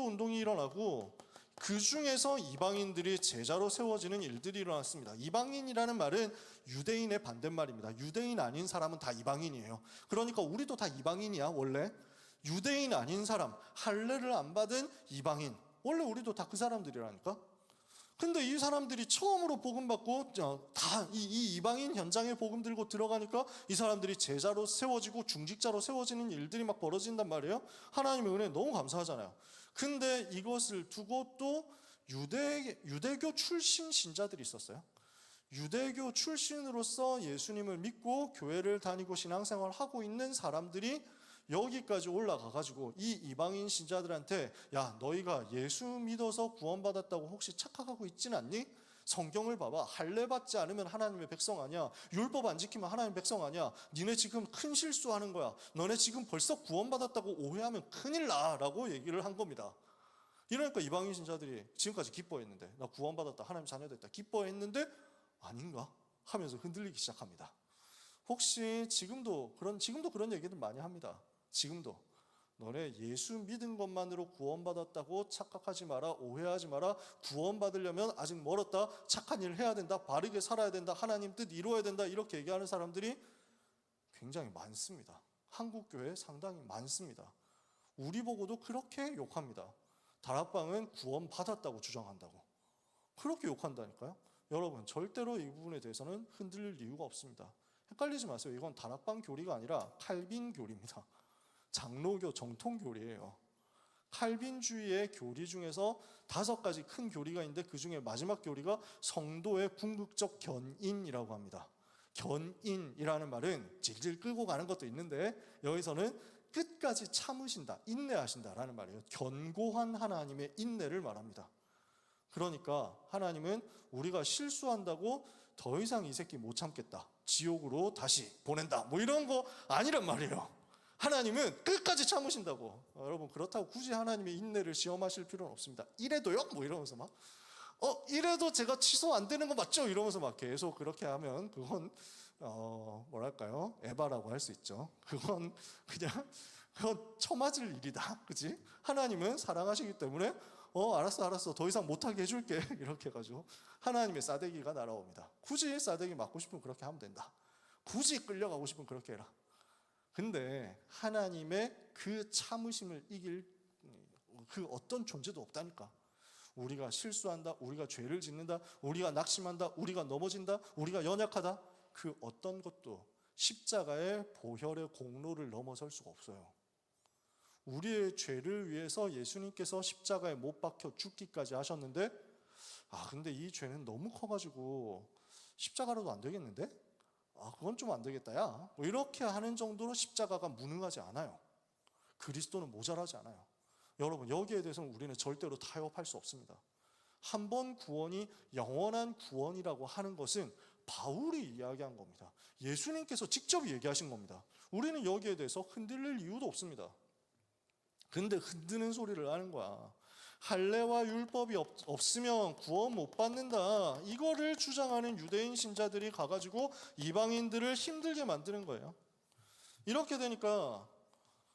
운동이 일어나고 그 중에서 이방인들이 제자로 세워지는 일들이 일어났습니다. 이방인이라는 말은 유대인의 반대말입니다. 유대인 아닌 사람은 다 이방인이에요. 그러니까 우리도 다 이방인이야. 원래 유대인 아닌 사람, 할례를 안 받은 이방인, 원래 우리도 다 그 사람들이라니까. 근데 이 사람들이 처음으로 복음 받고 다 이 이방인 현장에 복음 들고 들어가니까 이 사람들이 제자로 세워지고 중직자로 세워지는 일들이 막 벌어진단 말이에요. 하나님의 은혜 너무 감사하잖아요. 근데 이것을 두고 또 유대교 출신 신자들이 있었어요. 유대교 출신으로서 예수님을 믿고 교회를 다니고 신앙생활을 하고 있는 사람들이 여기까지 올라가가지고 이 이방인 신자들한테, 야, 너희가 예수 믿어서 구원받았다고 혹시 착각하고 있진 않니? 성경을 봐봐. 할례 받지 않으면 하나님의 백성 아니야. 율법 안 지키면 하나님의 백성 아니야. 니네 지금 큰 실수하는 거야. 너네 지금 벌써 구원받았다고 오해하면 큰일 나 라고 얘기를 한 겁니다. 이러니까 이방인 신자들이 지금까지 기뻐했는데, 나 구원받았다, 하나님 자녀 됐다 기뻐했는데 아닌가 하면서 흔들리기 시작합니다. 혹시 지금도 그런 얘기들 많이 합니다. 지금도 너네 예수 믿은 것만으로 구원받았다고 착각하지 마라, 오해하지 마라. 구원받으려면 아직 멀었다, 착한 일 해야 된다, 바르게 살아야 된다, 하나님 뜻 이루어야 된다, 이렇게 얘기하는 사람들이 굉장히 많습니다. 한국교회에 상당히 많습니다. 우리 보고도 그렇게 욕합니다. 다락방은 구원받았다고 주장한다고 그렇게 욕한다니까요. 여러분, 절대로 이 부분에 대해서는 흔들릴 이유가 없습니다. 헷갈리지 마세요. 이건 다락방 교리가 아니라 칼빈 교리입니다. 장로교 정통 교리예요. 칼빈주의의 교리 중에서 5가지 큰 교리가 있는데 그 중에 마지막 교리가 성도의 궁극적 견인이라고 합니다. 견인이라는 말은 질질 끌고 가는 것도 있는데 여기서는 끝까지 참으신다, 인내하신다라는 말이에요. 견고한 하나님의 인내를 말합니다. 그러니까 하나님은 우리가 실수한다고 더 이상 이 새끼 못 참겠다, 지옥으로 다시 보낸다, 뭐 이런 거 아니란 말이에요. 하나님은 끝까지 참으신다고. 여러분, 그렇다고 굳이 하나님의 인내를 시험하실 필요는 없습니다. 이래도요? 뭐 이러면서 막 이래도 제가 취소 안 되는 거 맞죠? 이러면서 막 계속 그렇게 하면 그건 뭐랄까요? 에바라고 할 수 있죠. 그건 쳐맞을 일이다. 그치? 하나님은 사랑하시기 때문에 알았어 더 이상 못하게 해줄게 이렇게 해가지고 하나님의 싸대기가 날아옵니다. 굳이 싸대기 맞고 싶으면 그렇게 하면 된다. 굳이 끌려가고 싶으면 그렇게 해라. 근데 하나님의 그 참으심을 이길 그 어떤 존재도 없다니까. 우리가 실수한다, 우리가 죄를 짓는다, 우리가 낙심한다, 우리가 넘어진다, 우리가 연약하다, 그 어떤 것도 십자가의 보혈의 공로를 넘어설 수가 없어요. 우리의 죄를 위해서 예수님께서 십자가에 못 박혀 죽기까지 하셨는데, 근데 이 죄는 너무 커가지고 십자가로도 안 되겠는데? 그건 좀 안 되겠다, 야. 뭐 이렇게 하는 정도로 십자가가 무능하지 않아요. 그리스도는 모자라지 않아요. 여러분, 여기에 대해서는 우리는 절대로 타협할 수 없습니다. 한 번 구원이 영원한 구원이라고 하는 것은 바울이 이야기한 겁니다. 예수님께서 직접 얘기하신 겁니다. 우리는 여기에 대해서 흔들릴 이유도 없습니다. 근데 흔드는 소리를 하는 거야. 할례와 율법이 없으면 구원 못 받는다, 이거를 주장하는 유대인 신자들이 가가지고 이방인들을 힘들게 만드는 거예요. 이렇게 되니까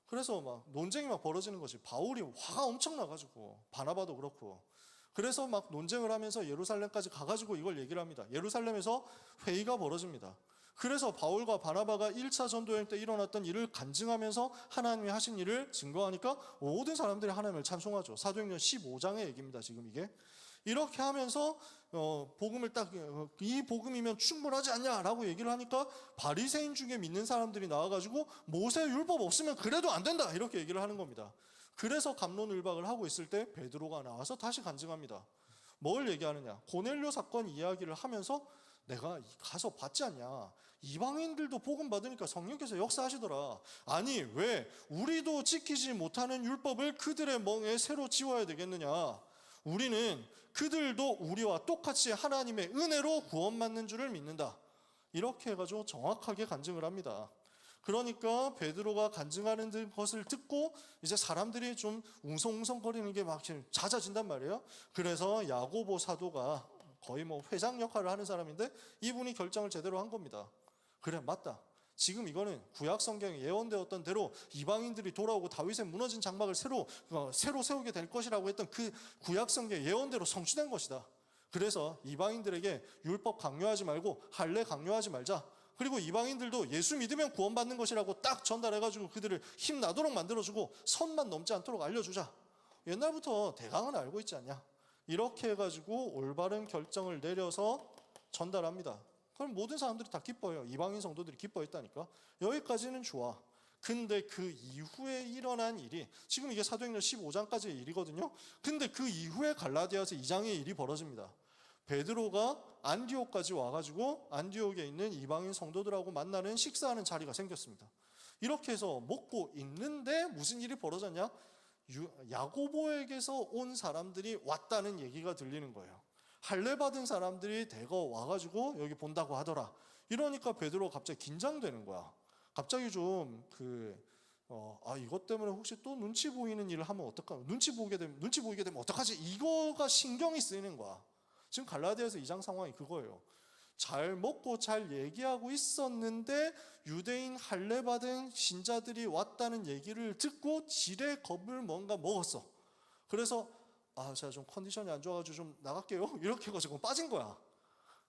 그래서 막 논쟁이 막 벌어지는 거지. 바울이 화가 엄청 나가지고, 바나바도 그렇고. 그래서 막 논쟁을 하면서 예루살렘까지 가가지고 이걸 얘기를 합니다. 예루살렘에서 회의가 벌어집니다. 그래서 바울과 바나바가 1차 전도여행 때 일어났던 일을 간증하면서 하나님이 하신 일을 증거하니까 모든 사람들이 하나님을 찬송하죠. 사도행전 15장의 얘기입니다. 지금 이게 이렇게 하면서 복음을 딱 이 복음이면 충분하지 않냐라고 얘기를 하니까 바리새인 중에 믿는 사람들이 나와가지고 모세 율법 없으면 그래도 안 된다 이렇게 얘기를 하는 겁니다. 그래서 갑론을박을 하고 있을 때 베드로가 나와서 다시 간증합니다. 뭘 얘기하느냐? 고넬료 사건 이야기를 하면서 내가 가서 봤지 않냐? 이방인들도 복음 받으니까 성령께서 역사하시더라. 아니 왜 우리도 지키지 못하는 율법을 그들의 멍에 새로 지워야 되겠느냐? 우리는 그들도 우리와 똑같이 하나님의 은혜로 구원받는 줄을 믿는다. 이렇게 해가지고 정확하게 간증을 합니다. 그러니까 베드로가 간증하는 것을 듣고 이제 사람들이 좀 웅성웅성거리는 게 막 잦아진단 말이에요. 그래서 야고보 사도가 거의 뭐 회장 역할을 하는 사람인데 이분이 결정을 제대로 한 겁니다. 그래 맞다. 지금 이거는 구약 성경에 예언되었던 대로 이방인들이 돌아오고 다윗의 무너진 장막을 새로 세우게 될 것이라고 했던 그 구약 성경 예언대로 성취된 것이다. 그래서 이방인들에게 율법 강요하지 말고 할례 강요하지 말자. 그리고 이방인들도 예수 믿으면 구원받는 것이라고 딱 전달해가지고 그들을 힘나도록 만들어주고 선만 넘지 않도록 알려주자. 옛날부터 대강은 알고 있지 않냐. 이렇게 해가지고 올바른 결정을 내려서 전달합니다. 그럼 모든 사람들이 다 기뻐해요. 이방인 성도들이 기뻐했다니까. 여기까지는 좋아. 근데 그 이후에 일어난 일이 지금 이게 사도행전 15장까지의 일이거든요. 근데 그 이후에 갈라디아서 2장의 일이 벌어집니다. 베드로가 안디옥까지 와가지고 안디옥에 있는 이방인 성도들하고 만나는 식사하는 자리가 생겼습니다. 이렇게 해서 먹고 있는데 무슨 일이 벌어졌냐? 야고보에게서 온 사람들이 왔다는 얘기가 들리는 거예요. 할례 받은 사람들이 대거 와가지고 여기 본다고 하더라. 이러니까 베드로가 갑자기 긴장되는 거야. 갑자기 좀 이것 때문에 혹시 또 눈치 보이는 일을 하면 어떡하? 눈치 보이게 되면 어떡하지? 이거가 신경이 쓰이는 거야. 지금 갈라디아서 2장 상황이 그거예요. 잘 먹고 잘 얘기하고 있었는데 유대인 할례 받은 신자들이 왔다는 얘기를 듣고 지레 겁을 뭔가 먹었어. 그래서 제가 좀 컨디션이 안 좋아가지고 좀 나갈게요. 이렇게 해가지고 빠진 거야.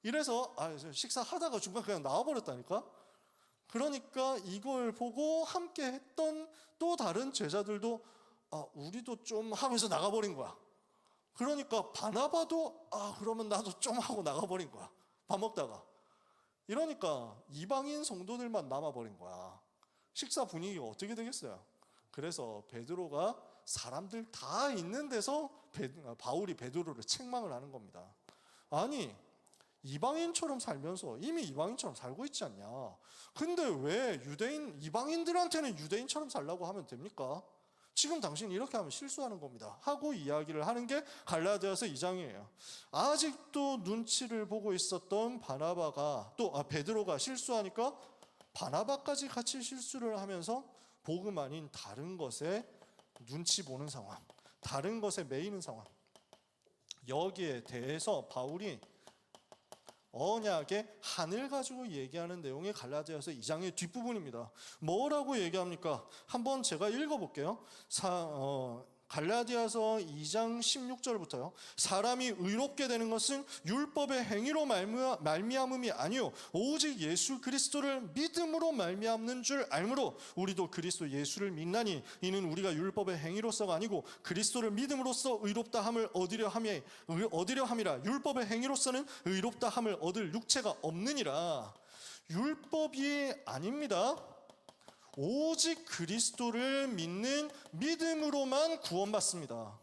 이래서 식사하다가 중간 그냥 나와버렸다니까. 그러니까 이걸 보고 함께 했던 또 다른 제자들도 우리도 좀 하면서 나가버린 거야. 그러니까 바나바도 그러면 나도 좀 하고 나가버린 거야. 밥 먹다가. 이러니까 이방인 성도들만 남아버린 거야. 식사 분위기가 어떻게 되겠어요? 그래서 베드로가 사람들 다 있는 데서 바울이 베드로를 책망을 하는 겁니다. 아니 이방인처럼 살면서 이미 이방인처럼 살고 있지 않냐. 근데 왜 이방인들한테는 유대인처럼 살라고 하면 됩니까? 지금 당신 이렇게 하면 실수하는 겁니다 하고 이야기를 하는 게 갈라디아서 2장이에요. 아직도 눈치를 보고 있었던 베드로가 실수하니까 바나바까지 같이 실수를 하면서 복음 아닌 다른 것에 눈치 보는 상황, 다른 것에 매이는 상황. 여기에 대해서 바울이 언약의 한을 가지고 얘기하는 내용이 갈라디아서 2장의 뒷부분입니다. 뭐라고 얘기합니까? 한번 제가 읽어볼게요. 갈라디아서 2장 16절부터요. 사람이 의롭게 되는 것은 율법의 행위로 말미암음이 아니요 오직 예수 그리스도를 믿음으로 말미암는 줄 알므로 우리도 그리스도 예수를 믿나니 이는 우리가 율법의 행위로서가 아니고 그리스도를 믿음으로써 의롭다 함을 얻으려 함이라. 율법의 행위로서는 의롭다 함을 얻을 육체가 없느니라. 율법이 아닙니다. 오직 그리스도를 믿는 믿음으로만 구원받습니다.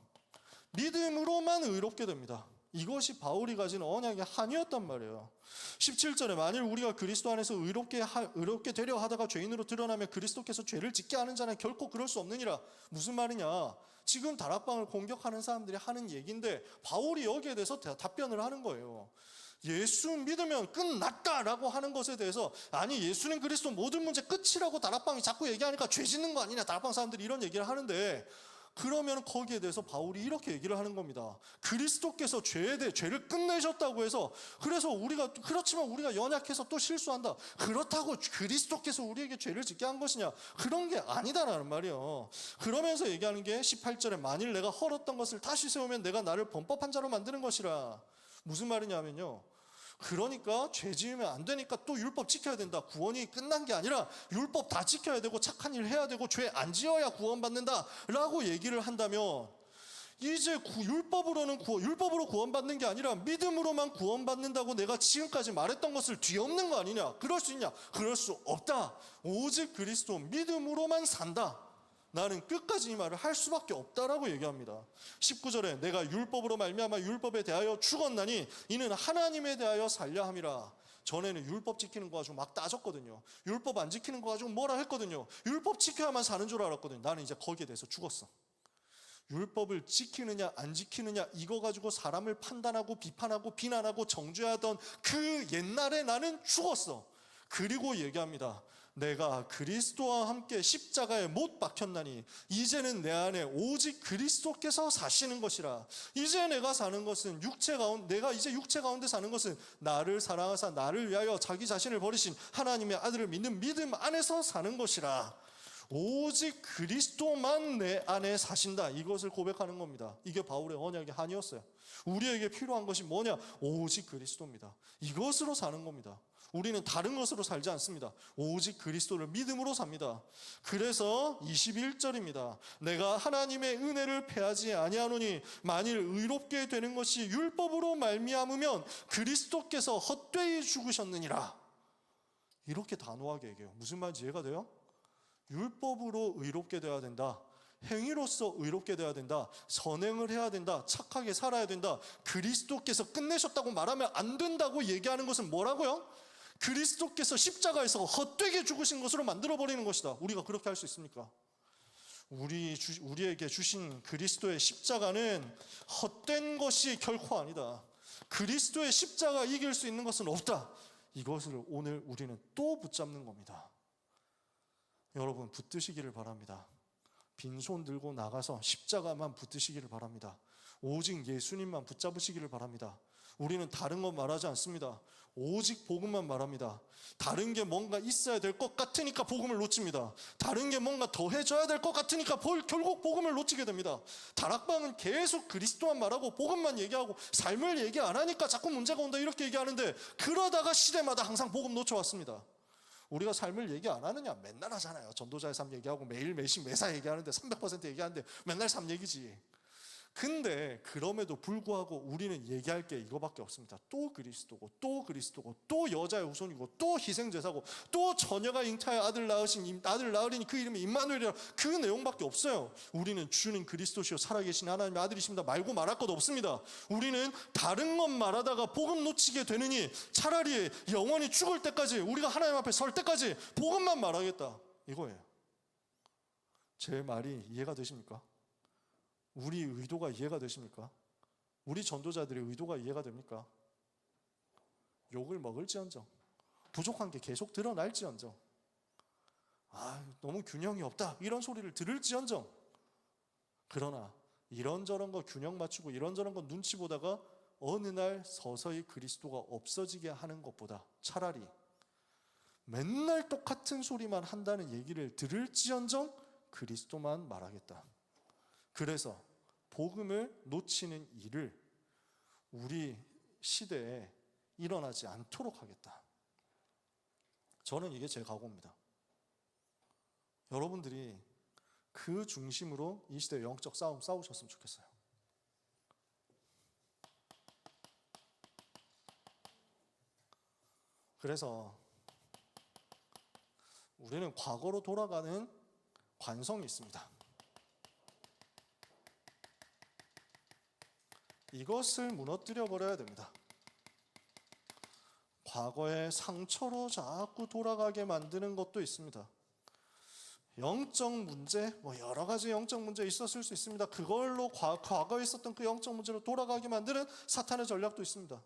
믿음으로만 의롭게 됩니다. 이것이 바울이 가진 언약의 한이었단 말이에요. 17절에 만일 우리가 그리스도 안에서 의롭게 되려 하다가 죄인으로 드러나면 그리스도께서 죄를 짓게 하는 자는 결코 그럴 수 없느니라. 무슨 말이냐? 지금 다락방을 공격하는 사람들이 하는 얘기인데 바울이 여기에 대해서 답변을 하는 거예요. 예수 믿으면 끝났다라고 하는 것에 대해서 아니 예수는 그리스도 모든 문제 끝이라고 다락방이 자꾸 얘기하니까 죄 짓는 거 아니냐. 다락방 사람들이 이런 얘기를 하는데 그러면 거기에 대해서 바울이 이렇게 얘기를 하는 겁니다. 그리스도께서 죄를 끝내셨다고 해서 그렇지만 우리가 연약해서 또 실수한다. 그렇다고 그리스도께서 우리에게 죄를 짓게 한 것이냐? 그런 게 아니다라는 말이에요. 그러면서 얘기하는 게 18절에 만일 내가 헐었던 것을 다시 세우면 내가 나를 범법한 자로 만드는 것이라. 무슨 말이냐면요. 그러니까 죄 지으면 안 되니까 또 율법 지켜야 된다. 구원이 끝난 게 아니라 율법 다 지켜야 되고 착한 일 해야 되고 죄 안 지어야 구원받는다 라고 얘기를 한다면 이제 율법으로 구원받는 게 아니라 믿음으로만 구원받는다고 내가 지금까지 말했던 것을 뒤엎는 거 아니냐? 그럴 수 있냐? 그럴 수 없다. 오직 그리스도 믿음으로만 산다. 나는 끝까지 이 말을 할 수밖에 없다라고 얘기합니다. 19절에 내가 율법으로 말미암아 율법에 대하여 죽었나니 이는 하나님에 대하여 살려 함이라. 전에는 율법 지키는 거 가지고 막 따졌거든요. 율법 안 지키는 거 가지고 뭐라 했거든요. 율법 지켜야만 사는 줄 알았거든요. 나는 이제 거기에 대해서 죽었어. 율법을 지키느냐 안 지키느냐 이거 가지고 사람을 판단하고 비판하고 비난하고 정죄하던 그 옛날에 나는 죽었어. 그리고 얘기합니다. 내가 그리스도와 함께 십자가에 못 박혔나니 이제는 내 안에 오직 그리스도께서 사시는 것이라. 이제 내가 사는 것은 내가 이제 육체 가운데 사는 것은 나를 사랑하사 나를 위하여 자기 자신을 버리신 하나님의 아들을 믿는 믿음 안에서 사는 것이라. 오직 그리스도만 내 안에 사신다. 이것을 고백하는 겁니다. 이게 바울의 언약의 한이었어요. 우리에게 필요한 것이 뭐냐? 오직 그리스도입니다. 이것으로 사는 겁니다. 우리는 다른 것으로 살지 않습니다. 오직 그리스도를 믿음으로 삽니다. 그래서 21절입니다. 내가 하나님의 은혜를 패하지 아니하노니 만일 의롭게 되는 것이 율법으로 말미암으면 그리스도께서 헛되이 죽으셨느니라. 이렇게 단호하게 얘기해요. 무슨 말인지 이해가 돼요? 율법으로 의롭게 되어야 된다. 행위로서 의롭게 되어야 된다. 선행을 해야 된다. 착하게 살아야 된다. 그리스도께서 끝내셨다고 말하면 안 된다고 얘기하는 것은 뭐라고요? 그리스도께서 십자가에서 헛되게 죽으신 것으로 만들어버리는 것이다. 우리가 그렇게 할 수 있습니까? 우리에게 주신 그리스도의 십자가는 헛된 것이 결코 아니다. 그리스도의 십자가 이길 수 있는 것은 없다. 이것을 오늘 우리는 또 붙잡는 겁니다. 여러분 붙드시기를 바랍니다. 빈손 들고 나가서 십자가만 붙드시기를 바랍니다. 오직 예수님만 붙잡으시기를 바랍니다. 우리는 다른 건 말하지 않습니다. 오직 복음만 말합니다. 다른 게 뭔가 있어야 될 것 같으니까 복음을 놓칩니다. 다른 게 뭔가 더 해줘야 될 것 같으니까 결국 복음을 놓치게 됩니다. 다락방은 계속 그리스도만 말하고 복음만 얘기하고 삶을 얘기 안 하니까 자꾸 문제가 온다 이렇게 얘기하는데 그러다가 시대마다 항상 복음 놓쳐왔습니다. 우리가 삶을 얘기 안 하느냐? 맨날 하잖아요. 전도자의 삶 얘기하고 매일 매시 매사 얘기하는데 300% 얘기하는데 맨날 삶 얘기지. 근데 그럼에도 불구하고 우리는 얘기할 게 이거밖에 없습니다. 또 그리스도고 또 그리스도고 또 여자의 후손이고 또 희생제사고 또 처녀가 잉타의 아들 낳으리니 그 이름이 임마누엘이라. 그 내용밖에 없어요. 우리는 주는 그리스도시요 살아계신 하나님의 아들이십니다 말고 말할 것 없습니다. 우리는 다른 것 말하다가 복음 놓치게 되느니 차라리 영원히 죽을 때까지 우리가 하나님 앞에 설 때까지 복음만 말하겠다 이거예요. 제 말이 이해가 되십니까? 우리 의도가 이해가 되십니까? 우리 전도자들의 의도가 이해가 됩니까? 욕을 먹을지언정, 부족한 게 계속 드러날지언정, 너무 균형이 없다 이런 소리를 들을지언정, 그러나 이런저런 거 균형 맞추고 이런저런 거 눈치 보다가 어느 날 서서히 그리스도가 없어지게 하는 것보다 차라리 맨날 똑같은 소리만 한다는 얘기를 들을지언정 그리스도만 말하겠다. 그래서 복음을 놓치는 일을 우리 시대에 일어나지 않도록 하겠다. 저는 이게 제 각오입니다. 여러분들이 그 중심으로 이 시대의 영적 싸움 싸우셨으면 좋겠어요. 그래서 우리는 과거로 돌아가는 관성이 있습니다. 이것을 무너뜨려 버려야 됩니다. 과거의 상처로 자꾸 돌아가게 만드는 것도 있습니다. 영적 문제, 여러 가지 영적 문제 있었을 수 있습니다. 그걸로 과거에 있었던 그 영적 문제로 돌아가게 만드는 사탄의 전략도 있습니다.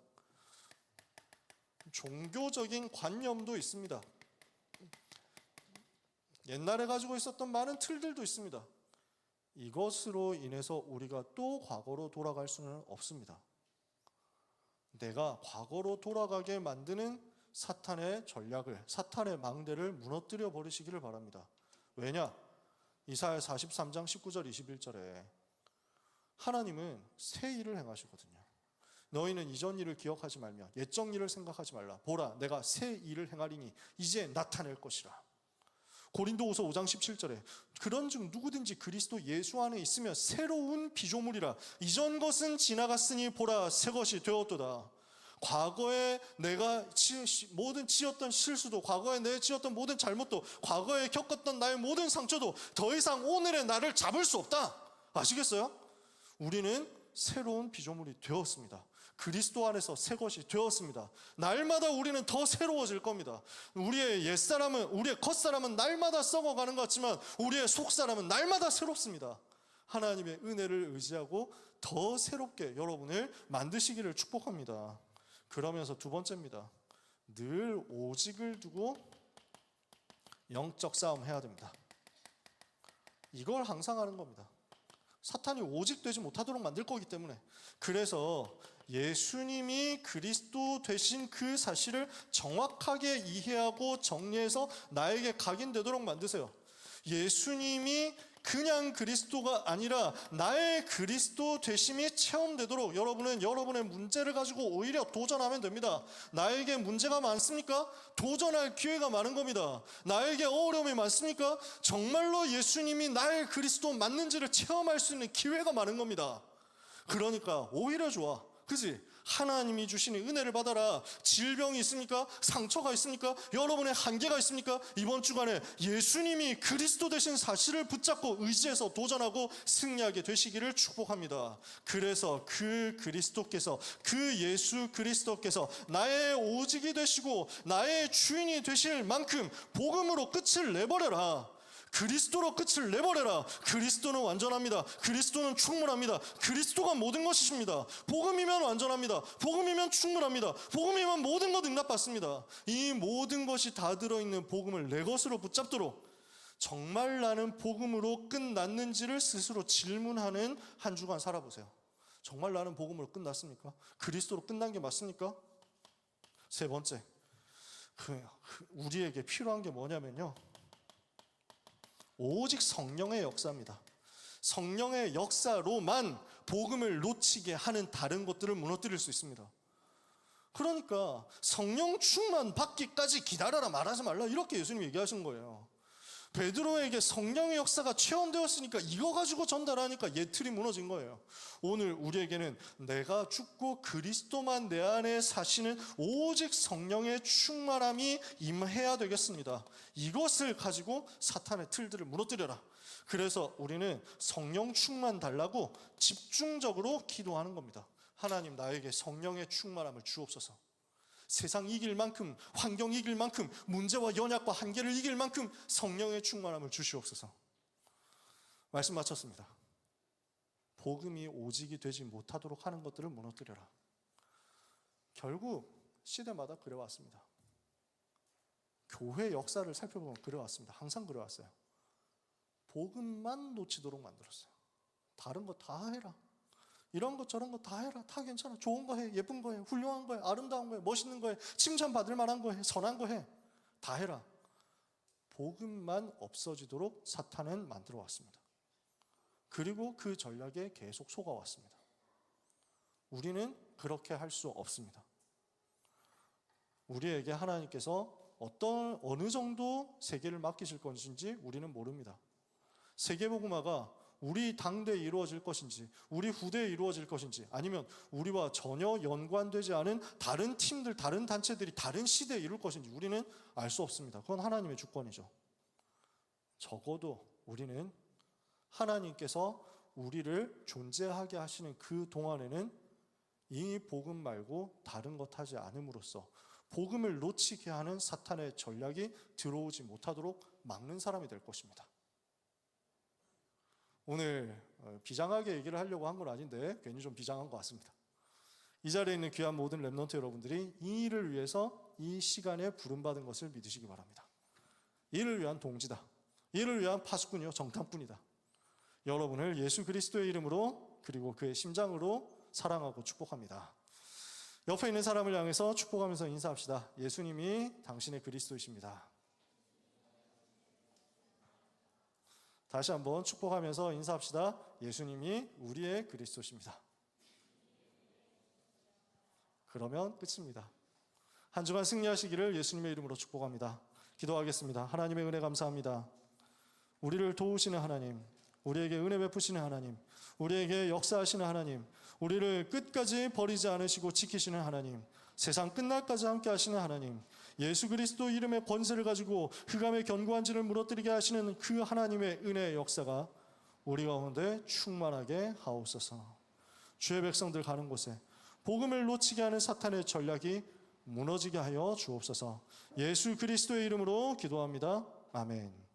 종교적인 관념도 있습니다. 옛날에 가지고 있었던 많은 틀들도 있습니다. 이것으로 인해서 우리가 또 과거로 돌아갈 수는 없습니다. 내가 과거로 돌아가게 만드는 사탄의 전략을, 사탄의 망대를 무너뜨려 버리시기를 바랍니다. 왜냐? 이사야 43장 19절 21절에 하나님은 새 일을 행하시거든요. 너희는 이전 일을 기억하지 말며 옛적 일을 생각하지 말라. 보라, 내가 새 일을 행하리니 이제 나타낼 것이라. 고린도후서 5장 17절에 그런즉 누구든지 그리스도 예수 안에 있으면 새로운 피조물이라 이전 것은 지나갔으니 보라 새 것이 되었도다. 과거에 내가 모든 지었던 실수도, 과거에 내가 지었던 모든 잘못도, 과거에 겪었던 나의 모든 상처도 더 이상 오늘의 나를 잡을 수 없다. 아시겠어요? 우리는 새로운 피조물이 되었습니다. 그리스도 안에서 새 것이 되었습니다. 날마다 우리는 더 새로워질 겁니다. 우리의 옛사람은, 우리의 겉사람은 날마다 썩어가는 것 같지만 우리의 속사람은 날마다 새롭습니다. 하나님의 은혜를 의지하고 더 새롭게 여러분을 만드시기를 축복합니다. 그러면서 두 번째입니다. 늘 오직을 두고 영적 싸움 해야 됩니다. 이걸 항상 하는 겁니다. 사탄이 오직 되지 못하도록 만들 거기 때문에. 그래서 예수님이 그리스도 되신 그 사실을 정확하게 이해하고 정리해서 나에게 각인되도록 만드세요. 예수님이 그냥 그리스도가 아니라 나의 그리스도 되심이 체험되도록 여러분은 여러분의 문제를 가지고 오히려 도전하면 됩니다. 나에게 문제가 많습니까? 도전할 기회가 많은 겁니다. 나에게 어려움이 많습니까? 정말로 예수님이 나의 그리스도 맞는지를 체험할 수 있는 기회가 많은 겁니다. 그러니까 오히려 좋아. 그지? 하나님이 주시는 은혜를 받아라. 질병이 있습니까? 상처가 있습니까? 여러분의 한계가 있습니까? 이번 주간에 예수님이 그리스도 되신 사실을 붙잡고 의지해서 도전하고 승리하게 되시기를 축복합니다. 그래서 그 그리스도께서, 그 예수 그리스도께서 나의 오직이 되시고 나의 주인이 되실 만큼 복음으로 끝을 내버려라. 그리스도로 끝을 내버려라. 그리스도는 완전합니다. 그리스도는 충분합니다. 그리스도가 모든 것이십니다. 복음이면 완전합니다. 복음이면 충분합니다. 복음이면 모든 것 응답받습니다. 이 모든 것이 다 들어있는 복음을 내 것으로 붙잡도록 정말 나는 복음으로 끝났는지를 스스로 질문하는 한 주간 살아보세요. 정말 나는 복음으로 끝났습니까? 그리스도로 끝난 게 맞습니까? 세 번째, 우리에게 필요한 게 뭐냐면요, 오직 성령의 역사입니다. 성령의 역사로만 복음을 놓치게 하는 다른 것들을 무너뜨릴 수 있습니다. 그러니까 성령 충만 받기까지 기다려라, 말하지 말라, 이렇게 예수님이 얘기하신 거예요. 베드로에게 성령의 역사가 체험되었으니까 이거 가지고 전달하니까 예틀이 무너진 거예요. 오늘 우리에게는 내가 죽고 그리스도만 내 안에 사시는 오직 성령의 충만함이 임해야 되겠습니다. 이것을 가지고 사탄의 틀들을 무너뜨려라. 그래서 우리는 성령 충만 달라고 집중적으로 기도하는 겁니다. 하나님, 나에게 성령의 충만함을 주옵소서. 세상 이길 만큼, 환경 이길 만큼, 문제와 연약과 한계를 이길 만큼 성령의 충만함을 주시옵소서. 말씀 마쳤습니다. 복음이 오직이 되지 못하도록 하는 것들을 무너뜨려라. 결국 시대마다 그래왔습니다. 교회 역사를 살펴보면 그래왔습니다. 항상 그래왔어요. 복음만 놓치도록 만들었어요. 다른 거 다 해라. 이런 것 저런 거 다 해라. 다 괜찮아. 좋은 거 해. 예쁜 거 해. 훌륭한 거 해. 아름다운 거 해. 멋있는 거 해. 칭찬받을 만한 거 해. 선한 거 해. 다 해라. 복음만 없어지도록 사탄은 만들어 왔습니다. 그리고 그 전략에 계속 속아왔습니다. 우리는 그렇게 할 수 없습니다. 우리에게 하나님께서 어느 정도 세계를 맡기실 것인지 우리는 모릅니다. 세계복음화가 우리 당대에 이루어질 것인지, 우리 후대에 이루어질 것인지, 아니면 우리와 전혀 연관되지 않은 다른 팀들, 다른 단체들이 다른 시대에 이룰 것인지 우리는 알 수 없습니다. 그건 하나님의 주권이죠. 적어도 우리는 하나님께서 우리를 존재하게 하시는 그 동안에는 이 복음 말고 다른 것 하지 않음으로써 복음을 놓치게 하는 사탄의 전략이 들어오지 못하도록 막는 사람이 될 것입니다. 오늘 비장하게 얘기를 하려고 한 건 아닌데 괜히 좀 비장한 것 같습니다. 이 자리에 있는 귀한 모든 렘넌트 여러분들이 이 일을 위해서 이 시간에 부름받은 것을 믿으시기 바랍니다. 이를 위한 동지다. 이를 위한 파수꾼이요, 정탐꾼이다. 여러분을 예수 그리스도의 이름으로 그리고 그의 심장으로 사랑하고 축복합니다. 옆에 있는 사람을 향해서 축복하면서 인사합시다. 예수님이 당신의 그리스도이십니다. 다시 한번 축복하면서 인사합시다. 예수님이 우리의 그리스도십니다. 그러면 끝입니다. 한 주간 승리하시기를 예수님의 이름으로 축복합니다. 기도하겠습니다. 하나님의 은혜 감사합니다. 우리를 도우시는 하나님, 우리에게 은혜 베푸시는 하나님, 우리에게 역사하시는 하나님, 우리를 끝까지 버리지 않으시고 지키시는 하나님, 세상 끝날까지 함께 하시는 하나님, 예수 그리스도 이름의 권세를 가지고 흑암의 견고한 진을 무너뜨리게 하시는 그 하나님의 은혜의 역사가 우리 가운데 충만하게 하옵소서. 주의 백성들 가는 곳에 복음을 놓치게 하는 사탄의 전략이 무너지게 하여 주옵소서. 예수 그리스도의 이름으로 기도합니다. 아멘.